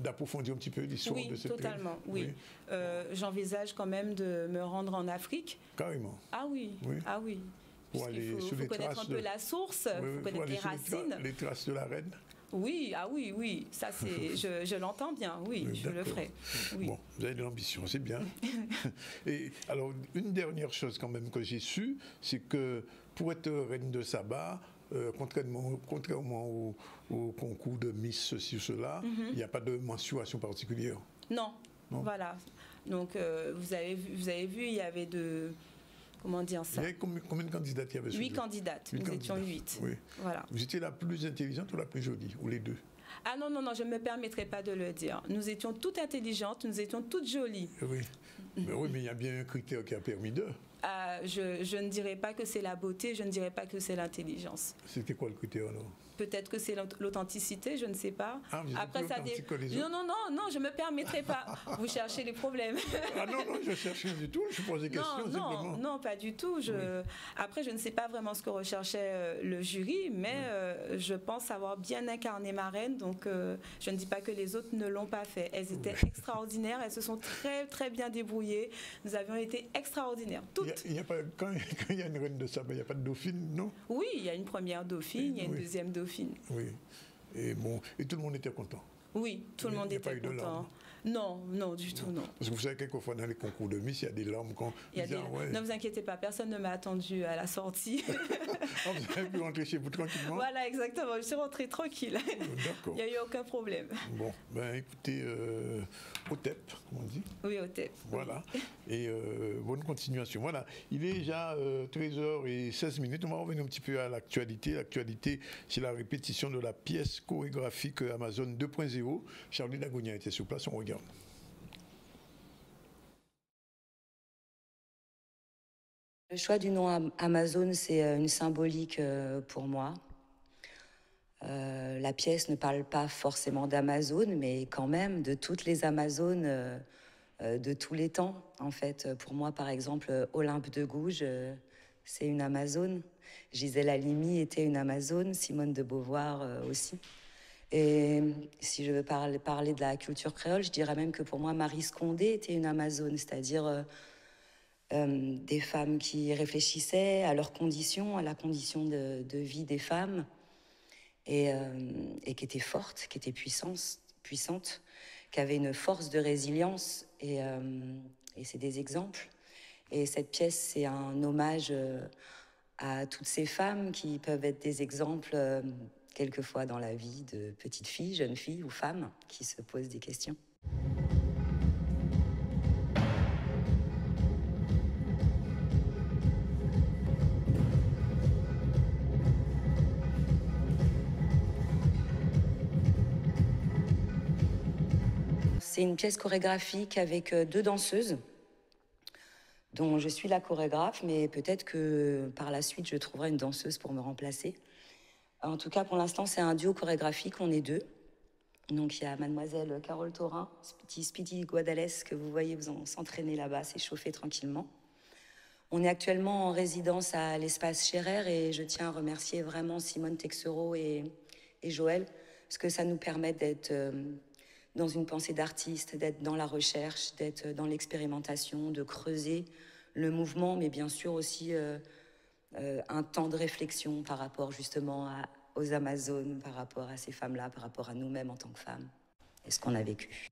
d'approfondir un petit peu l'histoire de cette reine? Oui, totalement, oui. J'envisage quand même de me rendre en Afrique. Carrément? Ah oui, ah oui. Pour aller il faut connaître un peu la source, il faut connaître les racines. Les traces de la reine? Oui, ah oui, oui, ça c'est, je l'entends bien, oui, je le ferai. Oui. Bon, vous avez de l'ambition, c'est bien. Et alors, une dernière chose quand même que j'ai su, c'est que pour être reine de Saba, contrairement au concours de Miss ceci ou cela, il n'y a pas de mensuration particulière. Non, voilà. Donc vous avez vu, il y avait comment dire ça? Il y avait combien de candidates il y avait? 8 candidates. Nous étions 8. Oui. Voilà. Vous étiez la plus intelligente ou la plus jolie? Ou les deux? Ah non, non, non, je ne me permettrai pas de le dire. Nous étions toutes intelligentes, nous étions toutes jolies. Oui. Oui, mais il y a bien un critère qui a permis d'eux. Je ne dirais pas que c'est la beauté, je ne dirais pas que c'est l'intelligence. C'était quoi le critère alors? Peut-être que c'est l'authenticité, je ne sais pas. Ah, vous êtes plus authentique que les autres? Non, non, non, non, je ne me permettrai pas. Vous cherchez les problèmes. Ah non, non, je ne cherche rien du tout, je pose des questions simplement. Non, pas du tout. Après, je ne sais pas vraiment ce que recherchait le jury, mais je pense avoir bien incarné ma reine, donc je ne dis pas que les autres ne l'ont pas fait. Elles étaient extraordinaires, elles se sont très, très bien débrouillées. Nous avions été extraordinaires, toutes. Quand il y a une reine de Saba, il n'y a pas de dauphine, non? Oui, il y a une première dauphine, il y a une deuxième dauphine. Oui. Et bon, et tout le monde était content. Oui, tout le monde était content. Non, non, du tout, non. Parce que vous savez, quelquefois dans les concours de Miss, il y a des larmes quand... Ne vous inquiétez pas, personne ne m'a attendu à la sortie. Vous avez pu rentrer chez vous tranquillement? Voilà, exactement, je suis rentrée tranquille. D'accord. Il n'y a eu aucun problème. Bon, ben écoutez, au TEP, comme on dit. Oui, au TEP. Voilà, et bonne continuation. Voilà, il est déjà 13h16. On va revenir un petit peu à l'actualité. L'actualité, c'est la répétition de la pièce chorégraphique Amazon 2.0. Charlie Dagonia était sur place, on regarde. Le choix du nom Amazone, c'est une symbolique pour moi. La pièce ne parle pas forcément d'Amazone, mais quand même de toutes les Amazones de tous les temps. En fait, pour moi, par exemple, Olympe de Gouges, c'est une Amazone. Gisèle Halimi était une Amazone, Simone de Beauvoir aussi. Et si je veux parler de la culture créole, je dirais même que pour moi, Marie Scondé était une Amazone, c'est-à-dire des femmes qui réfléchissaient à leurs conditions, à la condition de vie des femmes, et qui étaient fortes, qui étaient puissantes, qui avaient une force de résilience, et c'est des exemples. Et cette pièce, c'est un hommage à toutes ces femmes qui peuvent être des exemples quelquefois dans la vie de petites filles, jeunes filles ou femmes qui se posent des questions. C'est une pièce chorégraphique avec 2 danseuses, dont je suis la chorégraphe, mais peut-être que par la suite, je trouverai une danseuse pour me remplacer. En tout cas, pour l'instant, c'est un duo chorégraphique, on est 2. Donc il y a mademoiselle Carole Thorin, petit Speedy Guadalès, que vous voyez s'entraîner là-bas, s'échauffer tranquillement. On est actuellement en résidence à l'espace Scherer et je tiens à remercier vraiment Simone Texereau et Joël, parce que ça nous permet d'être dans une pensée d'artiste, d'être dans la recherche, d'être dans l'expérimentation, de creuser le mouvement, mais bien sûr aussi un temps de réflexion par rapport justement aux Amazones, par rapport à ces femmes-là, par rapport à nous-mêmes en tant que femmes, et ce qu'on a vécu.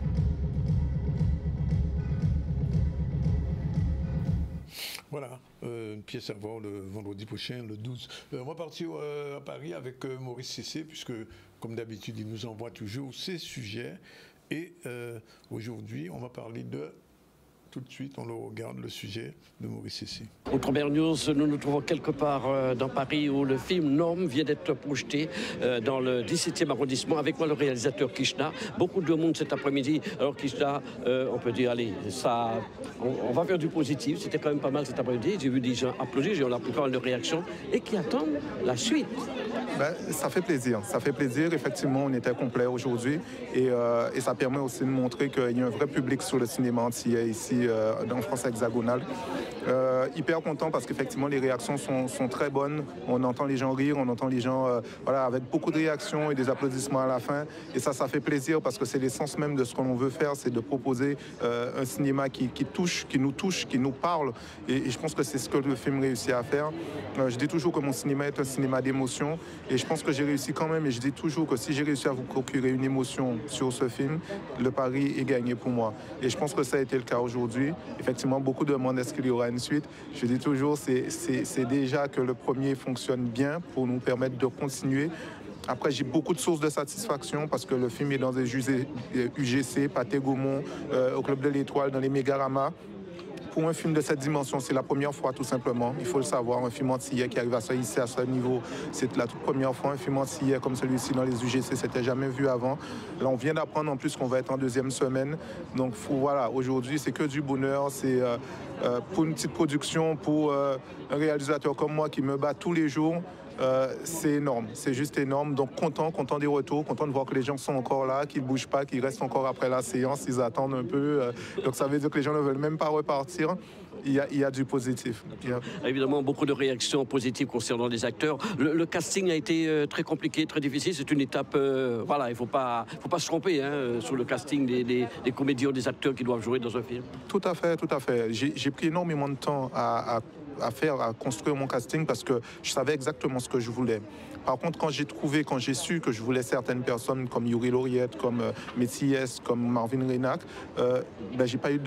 Voilà, une pièce à voir le vendredi prochain, le 12. On va partir à Paris avec Maurice Cessé, puisque, comme d'habitude, il nous envoie toujours ses sujets. Et aujourd'hui, on va parler de... Tout de suite, on le regarde, le sujet de Maurice Cessé. Au Première News, nous nous trouvons quelque part dans Paris où le film Norme vient d'être projeté dans le 17e arrondissement. Avec moi, le réalisateur Kishna. Beaucoup de monde cet après-midi. Alors Kishna, on peut dire, allez, ça, on va faire du positif. C'était quand même pas mal cet après-midi. J'ai vu des gens applaudir, j'ai eu la plupart de réactions et qui attendent la suite. Ben, ça fait plaisir. Ça fait plaisir. Effectivement, on était complet aujourd'hui et ça permet aussi de montrer qu'il y a un vrai public sur le cinéma entier ici dans France hexagonale. Hyper content parce qu'effectivement les réactions sont très bonnes. On entend les gens rire, on entend les gens voilà, avec beaucoup de réactions et des applaudissements à la fin. Et ça fait plaisir parce que c'est l'essence même de ce qu'on veut faire, c'est de proposer un cinéma qui touche, qui nous parle. Et je pense que c'est ce que le film réussit à faire. Je dis toujours que mon cinéma est un cinéma d'émotion et je pense que j'ai réussi quand même. Et je dis toujours que si j'ai réussi à vous procurer une émotion sur ce film, le pari est gagné pour moi. Et je pense que ça a été le cas aujourd'hui. Effectivement, beaucoup demandent est-ce qu'il y aura une suite. Je dis toujours, c'est déjà que le premier fonctionne bien pour nous permettre de continuer. Après, j'ai beaucoup de sources de satisfaction parce que le film est dans des UGC, Pathé Gaumont, au Club de l'Étoile, dans les Mégaраmas. Pour un film de cette dimension, c'est la première fois tout simplement. Il faut le savoir, un film antillais qui arrive à ici à ce niveau, c'est la toute première fois. Un film antillais comme celui-ci dans les UGC, c'était jamais vu avant. Là, on vient d'apprendre en plus qu'on va être en 2e semaine. Donc voilà, aujourd'hui, c'est que du bonheur. C'est pour une petite production, pour un réalisateur comme moi qui me bat tous les jours. C'est énorme, c'est juste énorme. Donc content des retours, content de voir que les gens sont encore là, qu'ils ne bougent pas, qu'ils restent encore après la séance, ils attendent un peu. Donc ça veut dire que les gens ne veulent même pas repartir. Il y a du positif. Évidemment, beaucoup de réactions positives concernant les acteurs. Le casting a été très compliqué, très difficile. C'est une étape, voilà, il ne faut pas se tromper sur le casting des comédiens, des acteurs qui doivent jouer dans un film. Tout à fait, tout à fait. J'ai pris énormément de temps à construire mon casting parce que je savais exactement ce que je voulais. Par contre, quand j'ai su que je voulais certaines personnes comme Yuri Lauriette, comme Messies, comme Marvin Renac, j'ai pas eu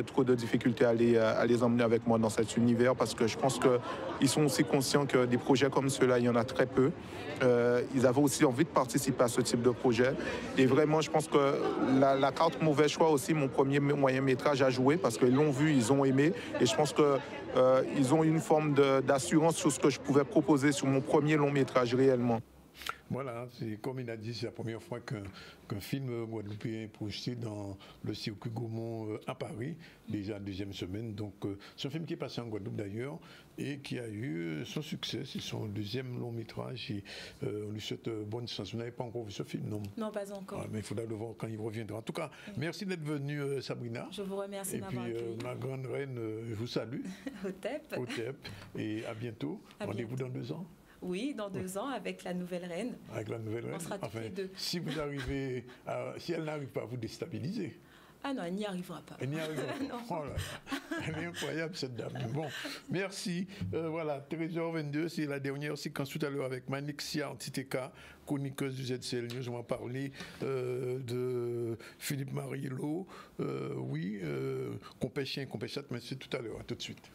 trop de difficultés à les emmener avec moi dans cet univers parce que je pense qu'ils sont aussi conscients que des projets comme ceux-là, il y en a très peu. Ils avaient aussi envie de participer à ce type de projet. Et vraiment, je pense que la carte mauvais choix aussi, mon premier moyen métrage a joué parce qu'ils l'ont vu, ils ont aimé. Et je pense qu'ils ont une forme d'assurance sur ce que je pouvais proposer sur mon premier long métrage réellement. Voilà, c'est comme il a dit, c'est la première fois qu'un film guadeloupéen est projeté dans le circuit Gaumont à Paris, déjà deuxième semaine. Donc c'est un film qui est passé en Guadeloupe d'ailleurs et qui a eu son succès. C'est son deuxième long métrage et on lui souhaite bonne chance. Vous n'avez pas encore vu ce film, non? Non, pas encore. Ah, mais il faudra le voir quand il reviendra. En tout cas, merci d'être venue, Sabrina. Je vous remercie de m'avoir accueilli. Et puis ma grande reine, je vous salue. Au TEP. Au TEP. Et à bientôt. Rendez-vous dans 2 ans. Oui, dans 2 ans, avec la nouvelle reine. Avec la nouvelle reine. On sera toutes les deux. Si vous arrivez, si elle n'arrive pas à vous déstabiliser. Ah non, elle n'y arrivera pas. Elle n'y arrivera pas. Oh là là. Elle est incroyable, cette dame. Bon, merci. Voilà, 13h22, c'est la dernière séquence tout à l'heure avec Manik Siar Titeka, chroniqueuse du ZCL News. On va parler de Philippe Mariello. Oui, compêche chat, mais c'est tout à l'heure. À tout de suite.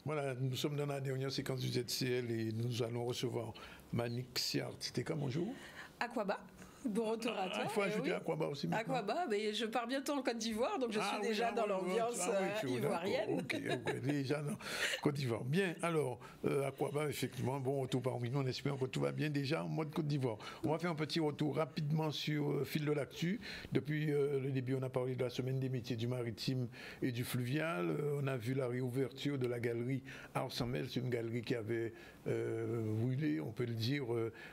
Voilà, nous sommes dans la dernière séquence du ZCL et nous allons recevoir Manik Siar Titeka. Bonjour. Aquaba. Bon retour à toi. Il faut ajouter Aquaba aussi. Aquaba, mais je pars bientôt en Côte d'Ivoire, donc je suis déjà dans l'ambiance ivoirienne. Ok, déjà dans Côte d'Ivoire. Bien, alors, Aquaba, effectivement, bon retour parmi nous, on espère que tout va bien déjà en mode Côte d'Ivoire. On va faire un petit retour rapidement sur Fil de l'actu. Depuis le début, on a parlé de la semaine des métiers du maritime et du fluvial. On a vu la réouverture de la galerie Arsamel, c'est une galerie qui avait brûlé, on peut le dire,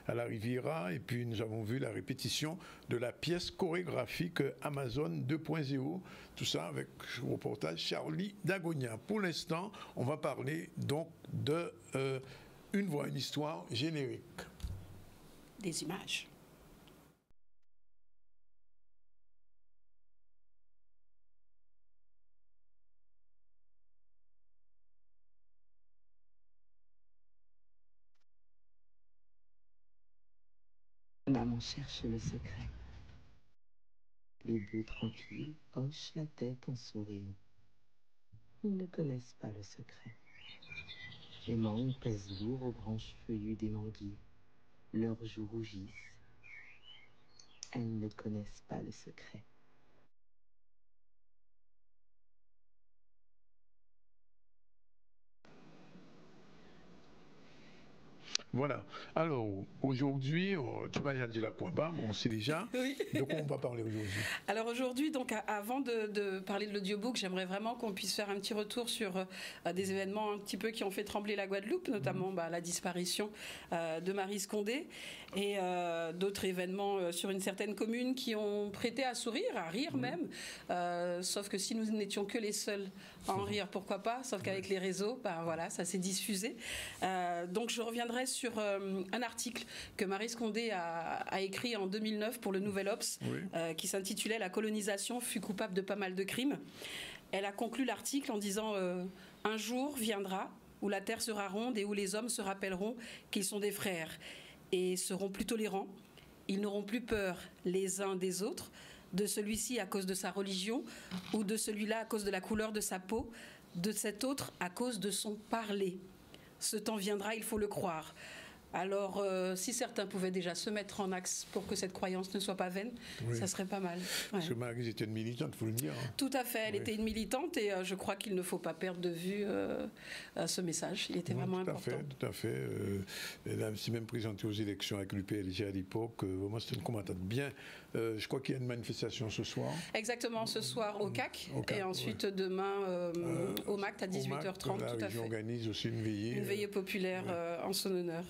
à la Riviera. Et puis, nous avons vu la répétition de la pièce chorégraphique Amazon 2.0, tout ça avec le reportage Charlie Dagonia. Pour l'instant, on va parler donc de Une voix, une histoire générique. Des images. Maman cherche le secret. Les deux tranquilles hochent la tête en souriant. Ils ne connaissent pas le secret. Les mangues pèsent lourd aux branches feuillues des manguiers. Leurs joues rougissent. Elles ne connaissent pas le secret. Voilà. Alors, aujourd'hui, tu vas dire la Aquaba, on sait déjà. Oui. De quoi on va parler aujourd'hui? Alors aujourd'hui, donc avant de parler de l'audiobook, j'aimerais vraiment qu'on puisse faire un petit retour sur des événements un petit peu qui ont fait trembler la Guadeloupe, notamment la disparition de Maryse Condé et d'autres événements sur une certaine commune qui ont prêté à sourire, à rire même. Sauf que si nous n'étions que les seuls à en rire, pourquoi pas? Sauf qu'avec les réseaux, voilà, ça s'est diffusé. Donc je reviendrai sur un article que Maryse Condé a écrit en 2009 pour le Nouvel Obs, qui s'intitulait « La colonisation fut coupable de pas mal de crimes ». Elle a conclu l'article en disant « Un jour viendra où la terre sera ronde et où les hommes se rappelleront qu'ils sont des frères et seront plus tolérants. Ils n'auront plus peur les uns des autres, de celui-ci à cause de sa religion ou de celui-là à cause de la couleur de sa peau, de cet autre à cause de son parler. Ce temps viendra, il faut le croire. » Alors, si certains pouvaient déjà se mettre en axe pour que cette croyance ne soit pas vaine, ça serait pas mal. Parce que Maryse était une militante, il faut le dire. Tout à fait, elle était une militante et je crois qu'il ne faut pas perdre de vue ce message. Il était vraiment important. Tout à fait. Elle s'est même présentée aux élections avec l'UPLG à l'époque. Vraiment, c'était une combattante bien. Je crois qu'il y a une manifestation ce soir. Exactement, ce soir au CAC et ensuite demain au MACT à 18h30. Tout à fait. La région organise aussi une veillée. Une veillée populaire en son honneur.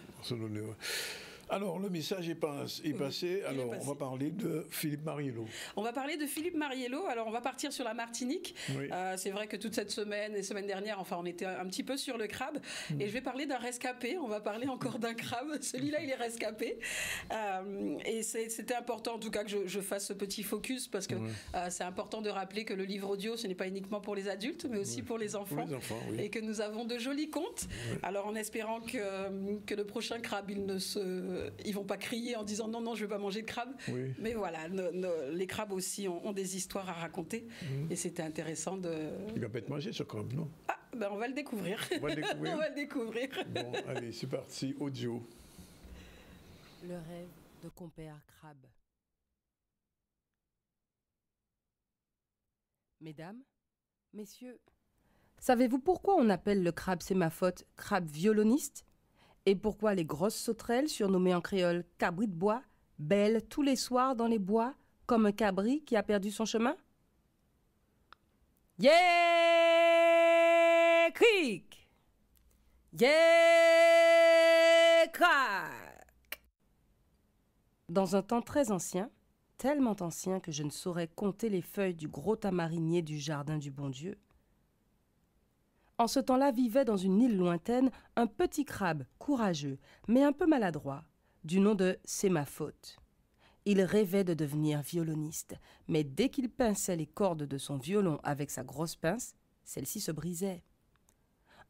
Alors, le message est passé. Alors, on va parler de Philippe Mariello. On va parler de Philippe Mariello. Alors, on va partir sur la Martinique. Oui. C'est vrai que toute cette semaine et semaine dernière, on était un petit peu sur le crabe. Et je vais parler d'un rescapé. On va parler encore d'un crabe. Celui-là, il est rescapé. Et c'était important, en tout cas, que je fasse ce petit focus parce que c'est important de rappeler que le livre audio, ce n'est pas uniquement pour les adultes, mais aussi pour les enfants. Et que nous avons de jolis contes. Alors, en espérant que le prochain crabe, ils vont pas crier en disant non, je veux pas manger de crabe. Oui. Mais voilà, les crabes aussi ont des histoires à raconter. Et c'était intéressant de... Il va pas être mangé ce crabe, non? On va le découvrir. On va le découvrir. Bon, allez, c'est parti, audio. Le rêve de compère crabe. Mesdames, messieurs, savez-vous pourquoi on appelle le crabe sémaphore crabe violoniste? Et pourquoi les grosses sauterelles, surnommées en créole cabri de bois, bêlent tous les soirs dans les bois comme un cabri qui a perdu son chemin? Yeah, cric! Yeah, crac! Dans un temps très ancien, tellement ancien que je ne saurais compter les feuilles du gros tamarinier du jardin du bon Dieu, en ce temps-là vivait dans une île lointaine un petit crabe courageux, mais un peu maladroit, du nom de C'est ma faute. Il rêvait de devenir violoniste, mais dès qu'il pinçait les cordes de son violon avec sa grosse pince, celle-ci se brisait.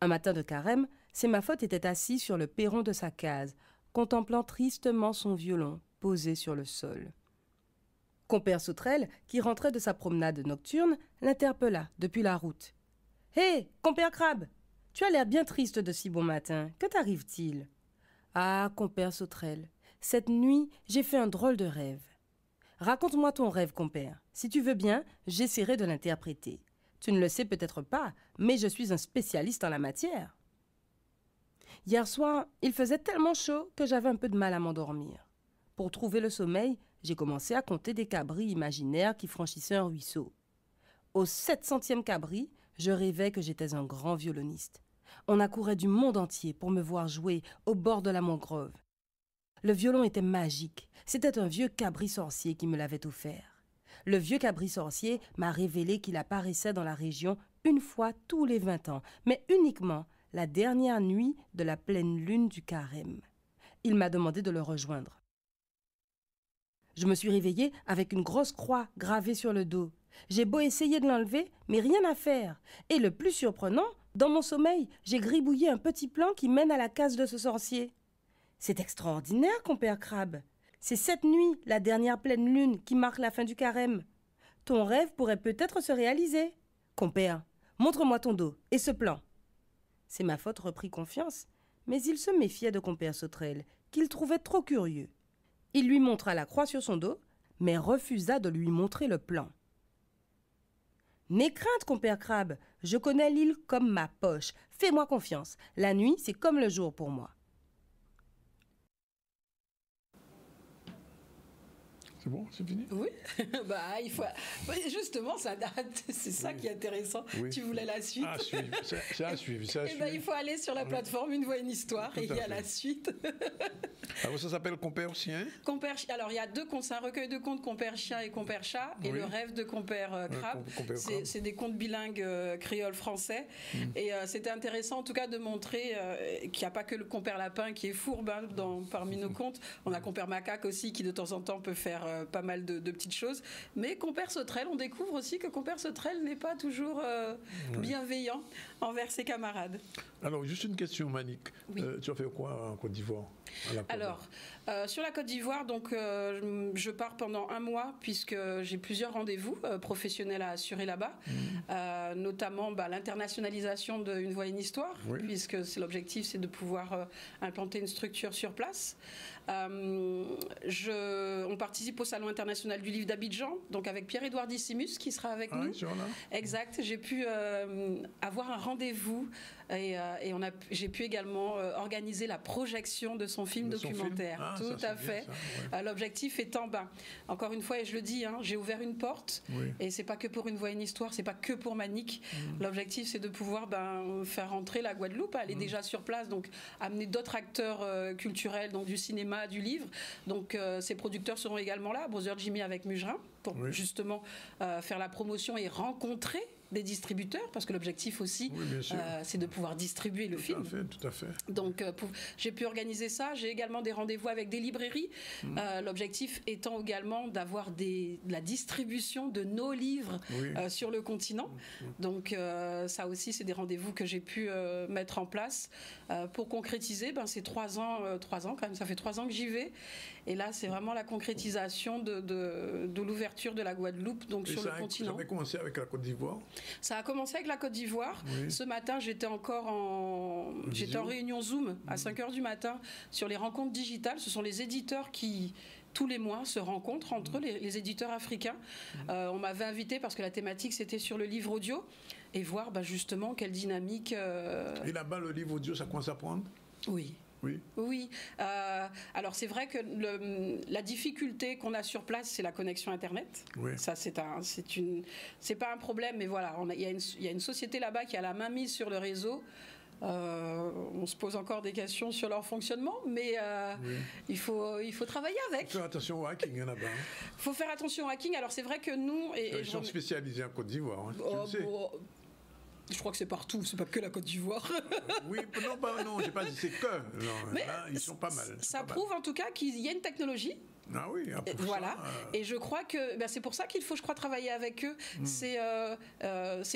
Un matin de carême, C'est ma faute était assis sur le perron de sa case, contemplant tristement son violon posé sur le sol. Compère Sauterelle, qui rentrait de sa promenade nocturne, l'interpella depuis la route. « Hé, compère Crabe, tu as l'air bien triste de si bon matin. Que t'arrive-t-il ?»« Ah, compère Sauterelle, cette nuit, j'ai fait un drôle de rêve. »« Raconte-moi ton rêve, compère. Si tu veux bien, j'essaierai de l'interpréter. Tu ne le sais peut-être pas, mais je suis un spécialiste en la matière. » Hier soir, il faisait tellement chaud que j'avais un peu de mal à m'endormir. Pour trouver le sommeil, j'ai commencé à compter des cabris imaginaires qui franchissaient un ruisseau. Au 700e cabri, je rêvais que j'étais un grand violoniste. On accourait du monde entier pour me voir jouer au bord de la mangrove. Le violon était magique. C'était un vieux cabri sorcier qui me l'avait offert. Le vieux cabri sorcier m'a révélé qu'il apparaissait dans la région une fois tous les 20 ans, mais uniquement la dernière nuit de la pleine lune du carême. Il m'a demandé de le rejoindre. Je me suis réveillée avec une grosse croix gravée sur le dos. J'ai beau essayer de l'enlever, mais rien à faire. Et le plus surprenant, dans mon sommeil, j'ai gribouillé un petit plan qui mène à la case de ce sorcier. C'est extraordinaire, compère Crabe. C'est cette nuit, la dernière pleine lune, qui marque la fin du carême. Ton rêve pourrait peut-être se réaliser. Compère, montre-moi ton dos et ce plan. C'est ma faute reprit confiance, mais il se méfiait de compère Sauterelle, qu'il trouvait trop curieux. Il lui montra la croix sur son dos, mais refusa de lui montrer le plan. « N'aie crainte, compère Crabe, je connais l'île comme ma poche. Fais-moi confiance, la nuit, c'est comme le jour pour moi. » C'est bon, c'est fini? Oui, bah, il faut... Justement, c'est ça qui est intéressant. Oui. Tu voulais la suite? À suivre, c'est à suivre. Il faut aller sur la plateforme Une Voix, une Histoire et il y a la suite. Alors ça s'appelle Compère aussi, hein? Compère, alors il y a deux contes, c'est un recueil de contes, Compère Chien et Compère Chat, et Le Rêve de Compère Crabe. C'est des contes bilingues créole-français. Et c'était intéressant en tout cas de montrer qu'il n'y a pas que le Compère Lapin qui est fourbe parmi nos contes. On a Compère Macaque aussi qui de temps en temps peut faire pas mal de petites choses. Mais Compère Sauterelle, on découvre aussi que Compère Sauterelle n'est pas toujours bienveillant envers ses camarades. Alors, juste une question, Manick. Oui. Tu as fait quoi en Côte d'Ivoire? Alors, sur la Côte d'Ivoire, donc, je pars pendant 1 mois puisque j'ai plusieurs rendez-vous professionnels à assurer là-bas, notamment l'internationalisation d'Une Voix, une Histoire, puisque l'objectif, c'est de pouvoir implanter une structure sur place. On participe au Salon international du livre d'Abidjan, donc avec Pierre-Édouard Dissimus qui sera avec nous. Exact. J'ai pu avoir un rendez-vous et j'ai pu également organiser la projection de son film documentaire. Tout à fait. L'objectif étant, encore une fois, et je le dis, j'ai ouvert une porte et c'est pas que pour Une Voix, une Histoire, c'est pas que pour Manick. L'objectif, c'est de pouvoir faire rentrer la Guadeloupe. Elle est déjà sur place, donc amener d'autres acteurs culturels, donc du cinéma, du livre. Donc ces producteurs seront également là, Brother Jimmy avec Mugerin, pour justement faire la promotion et rencontrer des distributeurs, parce que l'objectif aussi, c'est de pouvoir distribuer le film. Tout à fait. Donc, j'ai pu organiser ça. J'ai également des rendez-vous avec des librairies. L'objectif étant également d'avoir de la distribution de nos livres sur le continent. Donc, ça aussi, c'est des rendez-vous que j'ai pu mettre en place pour concrétiser. C'est 3 ans quand même. Ça fait 3 ans que j'y vais. Et là, c'est vraiment la concrétisation de l'ouverture de la Guadeloupe sur le continent. Ça a commencé avec la Côte d'Ivoire? Ça a commencé avec la Côte d'Ivoire. Ce matin, j'étais en réunion Zoom à 5h du matin sur les rencontres digitales. Ce sont les éditeurs qui, tous les mois, se rencontrent entre eux, les éditeurs africains. On m'avait invité parce que la thématique, c'était sur le livre audio et voir justement quelle dynamique... Et là-bas, le livre audio, ça commence à prendre? Oui. Oui. Oui. Alors c'est vrai que la difficulté qu'on a sur place, c'est la connexion Internet. Oui. Ça, c'est pas un problème, mais voilà, il y a une société là-bas qui a la main mise sur le réseau. On se pose encore des questions sur leur fonctionnement, mais il faut travailler avec. Il faut faire attention au hacking là-bas. Il faut faire attention au hacking. Alors c'est vrai que nous... Ils sont spécialisés en Côte d'Ivoire, hein, tu le sais. Je crois que c'est partout, c'est pas que la Côte d'Ivoire. Oui, non, j'ai pas dit c'est que. Non, mais là, ils sont pas mal. Ça prouve en tout cas qu'il y a une technologie. Ah oui, voilà. Et je crois que c'est pour ça qu'il faut, je crois, travailler avec eux. C'est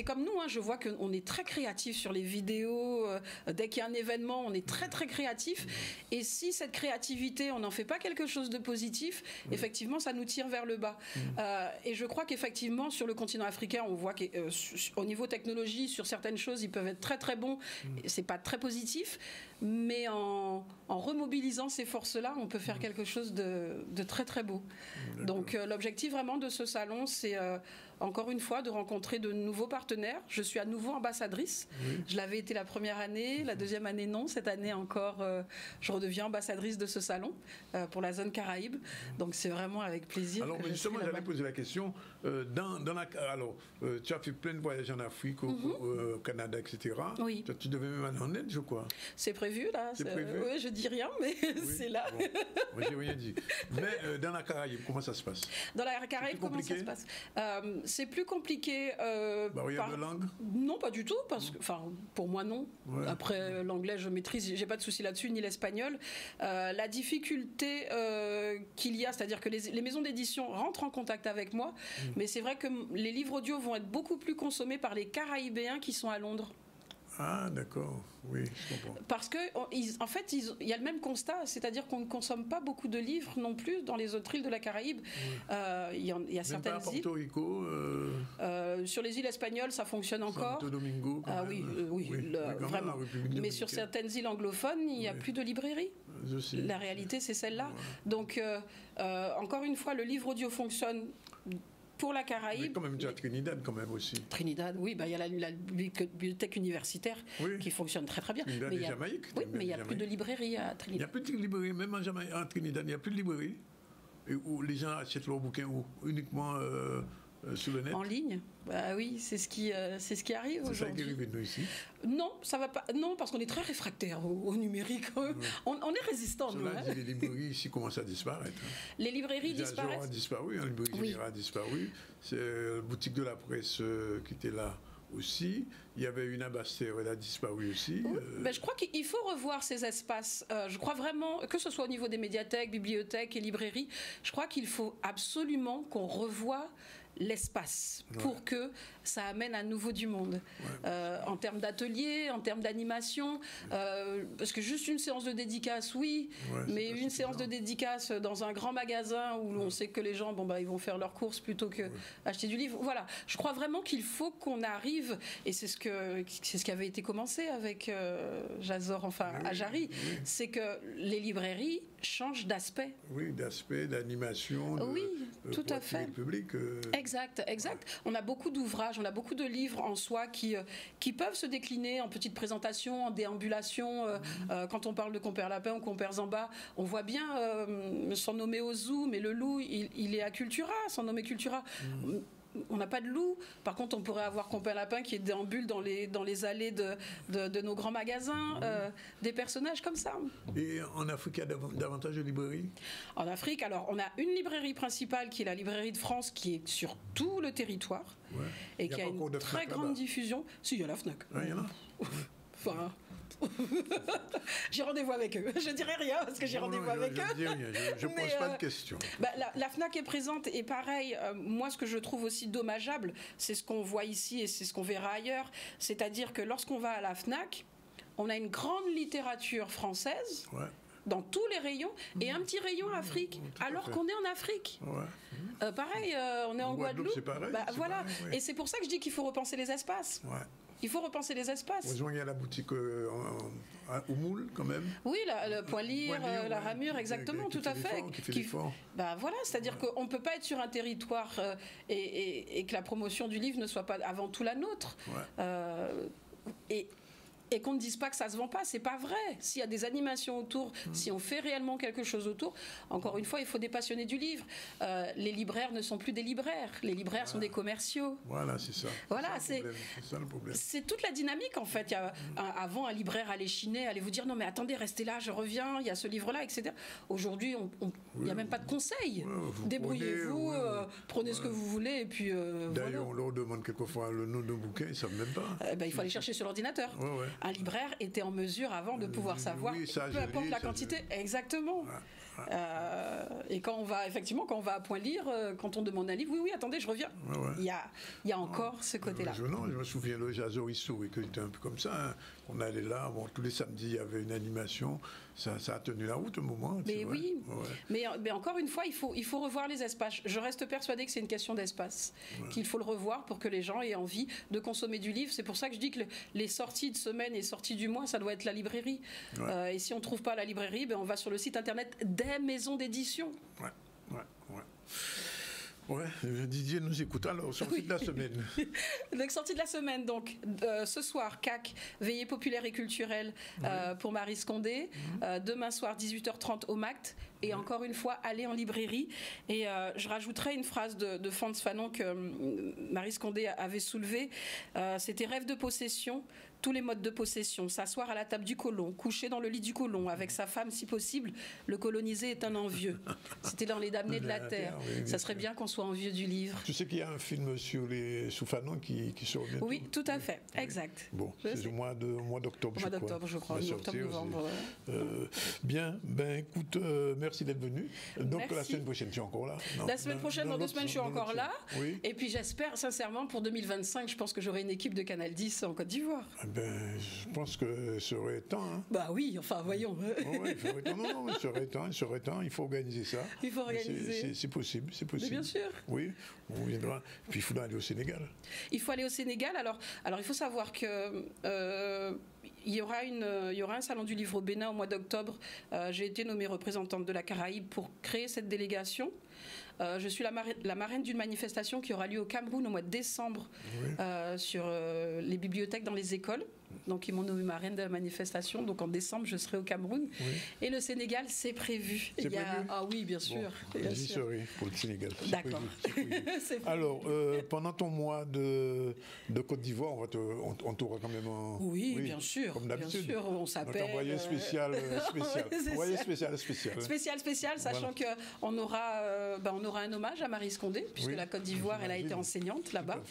comme nous, hein, je vois qu'on est très créatifs sur les vidéos. Dès qu'il y a un événement, on est très très créatifs. Et si cette créativité, on n'en fait pas quelque chose de positif, effectivement, ça nous tire vers le bas. Et je crois qu'effectivement, sur le continent africain, on voit qu'au niveau technologie, sur certaines choses, ils peuvent être très très bons. C'est pas très positif, mais en remobilisant ces forces-là, on peut faire quelque chose de très très beau. Donc l'objectif vraiment de ce salon, c'est encore une fois de rencontrer de nouveaux partenaires. Je suis à nouveau ambassadrice. Je l'avais été la première année, la deuxième année non. Cette année encore, je redeviens ambassadrice de ce salon pour la zone Caraïbe. Donc c'est vraiment avec plaisir. Alors justement, j'allais poser la question. Tu as fait plein de voyages en Afrique, au Canada, etc. Oui. Tu devais même aller en Inde, je crois. C'est prévu là. C'est prévu. Oui, je dis rien, mais c'est là. Bon. Moi, j'ai rien dit. Mais dans la Caraïbe, comment ça se passe? Dans la Caraïbe, comment ça se passe? C'est plus compliqué. Barrière de langue? Non, pas du tout. Parce que, pour moi, non. Ouais. Après, l'anglais, je maîtrise. J'ai pas de souci là-dessus, ni l'espagnol. La difficulté qu'il y a, c'est-à-dire que les maisons d'édition rentrent en contact avec moi, mais c'est vrai que les livres audio vont être beaucoup plus consommés par les Caraïbéens qui sont à Londres. Ah, d'accord. Oui, je comprends. Parce que, en fait, il y a le même constat, c'est-à-dire qu'on ne consomme pas beaucoup de livres non plus dans les autres îles de la Caraïbe. Il y a certaines pas à îles. Porto Rico. Sur les îles espagnoles, ça fonctionne encore. Santo Domingo. Vraiment. Mais sur certaines îles anglophones, il n'y a plus de librairie. La réalité, c'est celle-là. Ouais. Donc, encore une fois, le livre audio fonctionne. Pour la Caraïbe. Mais quand même, tu as Trinidad quand même aussi. Trinidad, oui, il y a la bibliothèque universitaire qui fonctionne très très bien. Trinidad mais et Jamaïque. Oui, mais il n'y a plus de librairie à Trinidad. Il n'y a plus de librairie, même en Trinidad, il n'y a plus de librairie. Où les gens achètent leurs bouquins uniquement sur le net. En ligne. Bah oui, c'est ce qui arrive aujourd'hui. C'est ça qui arrive nous ici. Non, ça va pas. Non, parce qu'on est très réfractaire au numérique. On est résistant. Les librairies ici commencent à disparaître. Les librairies disparaissent. A disparu, la librairie générale a disparu. C'est la boutique de la presse qui était là aussi. Il y avait une Ambassadeur, elle a disparu aussi. Je crois qu'il faut revoir ces espaces. Je crois vraiment, que ce soit au niveau des médiathèques, bibliothèques et librairies, je crois qu'il faut absolument qu'on revoie l'espace pour que ça amène à nouveau du monde en termes d'ateliers, en termes d'animation, parce que juste une séance de dédicace, mais une séance de dédicace dans un grand magasin où on sait que les gens ils vont faire leurs courses plutôt que acheter du livre. Voilà, je crois vraiment qu'il faut qu'on arrive, et c'est ce qui avait été commencé avec Jazor, Ajari, c'est que les librairies changent d'aspect. Oui, d'aspect, d'animation, tout à fait. Le public. Exact. On a beaucoup d'ouvrages, on a beaucoup de livres en soi qui peuvent se décliner en petites présentations, en déambulations. Quand on parle de Compère Lapin ou Compère Zamba, on voit bien sans nommer Ozu, mais le loup, il est à Cultura, sans nommer Cultura. On n'a pas de loup. Par contre, on pourrait avoir Compère Lapin qui déambule dans les allées de nos grands magasins, des personnages comme ça. Et en Afrique, il y a davantage de librairies? En Afrique, alors, on a une librairie principale qui est la librairie de France, qui est sur tout le territoire et qui a une très grande diffusion. Si, il y a la FNAC. Il y en a. Enfin... j'ai rendez-vous avec eux. Je dirai rien parce que j'ai rendez-vous avec eux. Je ne pose pas de questions. La FNAC est présente et pareil, moi ce que je trouve aussi dommageable, c'est ce qu'on voit ici et c'est ce qu'on verra ailleurs. C'est-à-dire que lorsqu'on va à la FNAC, on a une grande littérature française. Dans tous les rayons et un petit rayon Afrique, alors qu'on est en Afrique. Pareil, on est en Guadeloupe. C'est pareil, voilà. Pareil, et c'est pour ça que je dis qu'il faut repenser les espaces. Il faut repenser les espaces. Heureusement, il y a la boutique au Moule, quand même. Oui, le Point-Lire, la Ramure, exactement, tout à fait. Qui fait l'effort. Voilà, c'est-à-dire qu'on ne peut pas être sur un territoire et que la promotion du livre ne soit pas avant tout la nôtre. Et et qu'on ne dise pas que ça se vend pas, c'est pas vrai. S'il y a des animations autour, si on fait réellement quelque chose autour, encore une fois, il faut des passionnés du livre. Les libraires ne sont plus des libraires. Les libraires sont des commerciaux. Voilà, c'est ça. Voilà, c'est ça le problème. C'est toute la dynamique en fait. Avant, un libraire allait chiner, allait vous dire non mais attendez, restez là, je reviens, il y a ce livre-là, etc. Aujourd'hui, il n'y a même pas de conseils. Débrouillez-vous, prenez ce que vous voulez et puis D'ailleurs, on leur demande quelquefois le nom d'un bouquin, ils ne savent même pas. Il faut aller chercher sur l'ordinateur. Un libraire était en mesure avant de pouvoir savoir, peu importe la quantité. Exactement. Et quand on va à Point Lire, quand on demande un livre, oui, attendez, je reviens. Il y a encore ce côté-là. Je me souviens, le Jazzor historique était un peu comme ça. Hein. On allait là, tous les samedis, il y avait une animation. Ça a tenu la route un moment. Mais oui, mais encore une fois, il faut revoir les espaces. Je reste persuadée que c'est une question d'espace, qu'il faut le revoir pour que les gens aient envie de consommer du livre. C'est pour ça que je dis que les sorties de semaine et sorties du mois, ça doit être la librairie. Et si on ne trouve pas la librairie, on va sur le site internet des maisons d'édition. Ouais, Didier nous écoute. Alors, sortie de la semaine. Donc, sortie de la semaine, donc, ce soir, CAC, veillée populaire et culturelle pour Marie Scondé. Demain soir, 18h30 au MACT. Et encore une fois, aller en librairie. Et je rajouterai une phrase de Frantz Fanon que Marie Scondé avait soulevée. C'était rêve de possession. Tous les modes de possession, s'asseoir à la table du colon, coucher dans le lit du colon, avec sa femme si possible, le colonisé est un envieux. C'était dans Les Damnés de la Terre. Ça serait bien qu'on soit envieux du livre. Tu sais qu'il y a un film sous Fanon qui sort bientôt. Oui, tout à fait, exact. Bon, c'est au mois d'octobre, je crois. Octobre-novembre. Bien, écoute, merci d'être venu. Donc la semaine prochaine, tu es encore là? La semaine prochaine, dans 2 semaines, je suis encore là. Et puis j'espère, sincèrement, pour 2025, je pense que j'aurai une équipe de Canal 10 en Côte d'Ivoire. Je pense que ce serait temps. Hein. Bah oui, enfin voyons. Il serait temps. Il faut organiser ça. Il faut organiser. C'est possible. Mais bien sûr. Oui, on viendra. Puis il faudra aller au Sénégal. Il faut aller au Sénégal. Alors il faut savoir que il y aura un salon du livre au Bénin au mois d'octobre. J'ai été nommée représentante de la Caraïbe pour créer cette délégation. Je suis la marraine d'une manifestation qui aura lieu au Cameroun au mois de décembre sur les bibliothèques dans les écoles. Donc ils m'ont nommé marraine de la manifestation. Donc en décembre, je serai au Cameroun. Et le Sénégal, c'est prévu. Ah oui, bien sûr. J'y serai pour le Sénégal. D'accord. Alors, pendant ton mois de Côte d'Ivoire, on t'aura quand même Oui, bien sûr. Comme d'habitude. Bien sûr, on s'appelle. On t'a envoyé spécial. Spécial, sachant qu'on aura un hommage à Marie Scondé, puisque la Côte d'Ivoire, elle a été enseignante là-bas.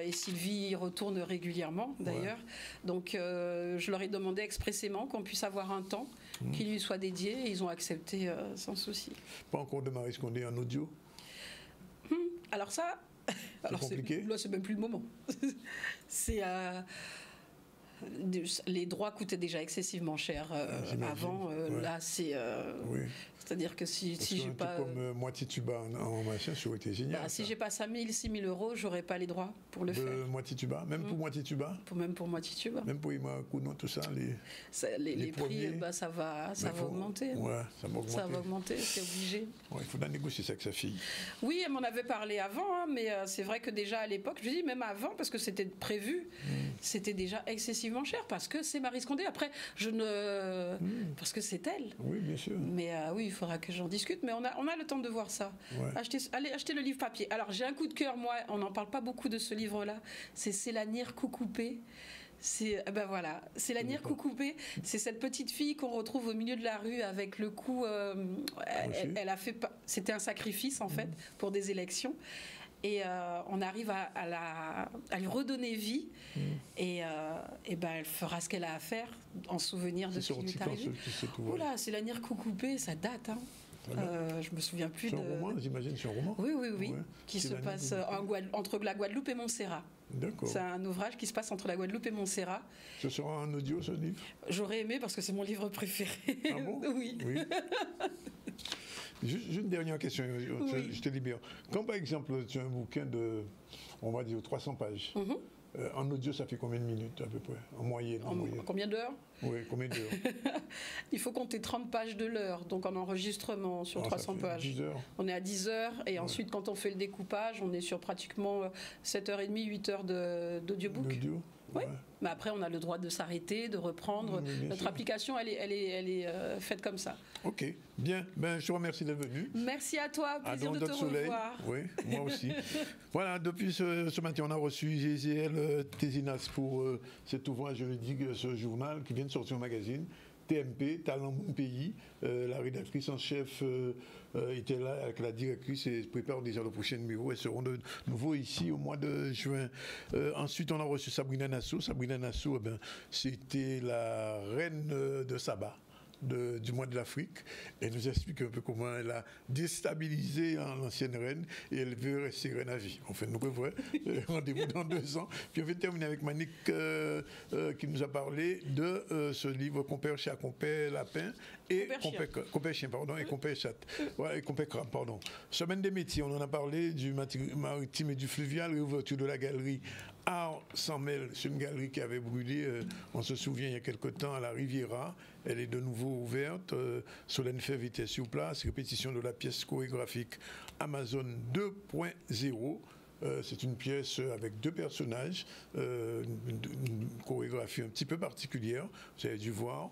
Et Sylvie y retourne régulièrement, d'ailleurs. Donc, je leur ai demandé expressément qu'on puisse avoir un temps qui lui soit dédié, et ils ont accepté sans souci. Pas encore de Marie Scondé en audio? Alors ça... C'est compliqué? Là, c'est même plus le moment. Les droits coûtaient déjà excessivement cher avant. Là, c'est... C'est-à-dire que si j'ai pas... Comme Moitié Tuba en machin, ça aurait été génial. Si j'ai pas 5 000, 6 000 euros, j'aurais pas les droits pour le faire. Moitié Tuba? Même pour Moitié Tuba? Même pour Moitié Tuba. Même pour Ima Kounon, tout ça? Les prix, ça va augmenter. Ouais, ça va augmenter. Ça va augmenter, c'est obligé. Il faudra négocier ça avec sa fille. Oui, elle m'en avait parlé avant, mais c'est vrai que déjà à l'époque, je dis même avant, parce que c'était prévu, c'était déjà excessivement cher, parce que c'est Marie Scondé. Après, parce que c'est elle. Oui, bien sûr. Mais oui, il faudra que j'en discute, mais on a le temps de voir ça. Allez acheter le livre papier. Alors j'ai un coup de cœur, moi, on n'en parle pas beaucoup de ce livre-là, c'est Sélanir Coucoupé. C'est Sélanir Coucoupé, c'est cette petite fille qu'on retrouve au milieu de la rue avec le cou. C'était un sacrifice en fait pour des élections. Et on arrive à lui redonner vie et elle fera ce qu'elle a à faire en souvenir de ce qui lui est arrivé. Oula, Sélanir Coucoupé, ça date, hein. Je me souviens plus de... C'est un roman, j'imagine, c'est un roman. Oui, qui se passe entre la Guadeloupe et Montserrat. D'accord. C'est un ouvrage qui se passe entre la Guadeloupe et Montserrat. Ce sera un audio, ce livre? J'aurais aimé parce que c'est mon livre préféré. Ah bon? Oui. Juste une dernière question, je te libère. Quand par exemple tu as un bouquin de, on va dire, 300 pages, en audio ça fait combien de minutes à peu près, en moyenne? Combien d'heures? Oui, combien d'heures? Il faut compter 30 pages de l'heure, donc en enregistrement sur 300 pages. 10 heures. On est à 10 heures, et ensuite quand on fait le découpage, on est sur pratiquement 7h30, 8 heures d'audiobook. Oui, mais après, on a le droit de s'arrêter, de reprendre. Notre application, elle est faite comme ça. Ok, bien. Ben, je te remercie d'être venu. Merci à toi, plaisir de te revoir. Oui, moi aussi. Voilà, depuis ce matin, on a reçu Géziel Tézinas pour cet ouvrage juridique, ce journal qui vient de sortir au magazine. TMP, Talent Mon Pays. La rédactrice en chef était là avec la directrice et prépare déjà le prochain numéro. Elles seront de nouveau ici au mois de juin. Ensuite, on a reçu Sabrina Nassau. Sabrina Nassau, c'était la reine de Saba. Du mois de l'Afrique. Elle nous explique un peu comment elle a déstabilisé l'ancienne reine et elle veut rester reine à vie. Enfin, nous revoyons rendez-vous dans 2 ans. Puis on va terminer avec Manik qui nous a parlé de ce livre Compère chat, compère lapin et compère chien, pardon, et compère chat. Ouais, et compère crabe, pardon. Semaine des métiers, on en a parlé du maritime et du fluvial, réouverture de la galerie Art sans Mêle. C'est une galerie qui avait brûlé, on se souvient, il y a quelque temps à la Riviera. Elle est de nouveau ouverte. Solène Fèvre était sur place. Répétition de la pièce chorégraphique Amazon 2.0. C'est une pièce avec 2 personnages, une chorégraphie un petit peu particulière, vous avez dû voir,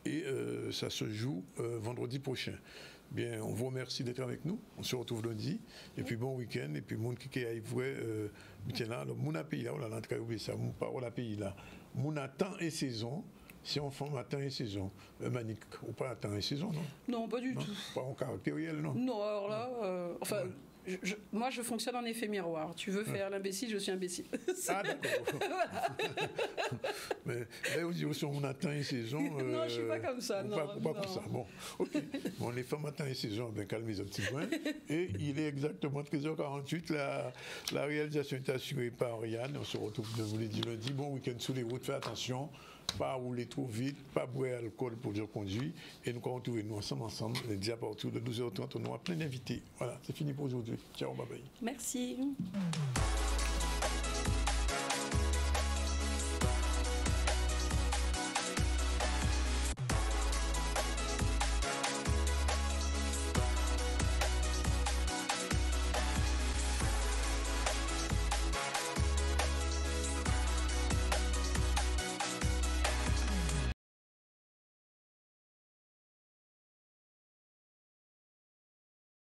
et ça se joue vendredi prochain. Bien, on vous remercie d'être avec nous. On se retrouve lundi. Et puis bon week-end. Et puis mon qui est vrai, là, mon pays là, on a l'entrée oublié ça. Mon parole pays là. Mon temps et saison. Si on fait matin et saison, Manik, ou pas temps et saison, non? Non, pas du tout. Pas en caractériel, non? Non, alors là, enfin. Moi, je fonctionne en effet miroir. Tu veux faire l'imbécile, je suis imbécile. Ah, d'accord. Mais vous dites aussi, on attend une saison. Non, je ne suis pas comme ça. Non, pas comme ça. Bon, ok. Bon, les femmes attendent une saison, bien calmez un petit point. Et il est exactement 13h48. La réalisation est assurée par Ariane. On se retrouve, je vous l'ai dit, lundi. Bon week-end sur les routes. Faites attention. Pas rouler trop vite, pas boire alcool pour dire conduire. Et nous allons retrouver nous ensemble, les à partir de 12h30, on aura plein d'invités. Voilà, c'est fini pour aujourd'hui. Ciao, bye bye. Merci.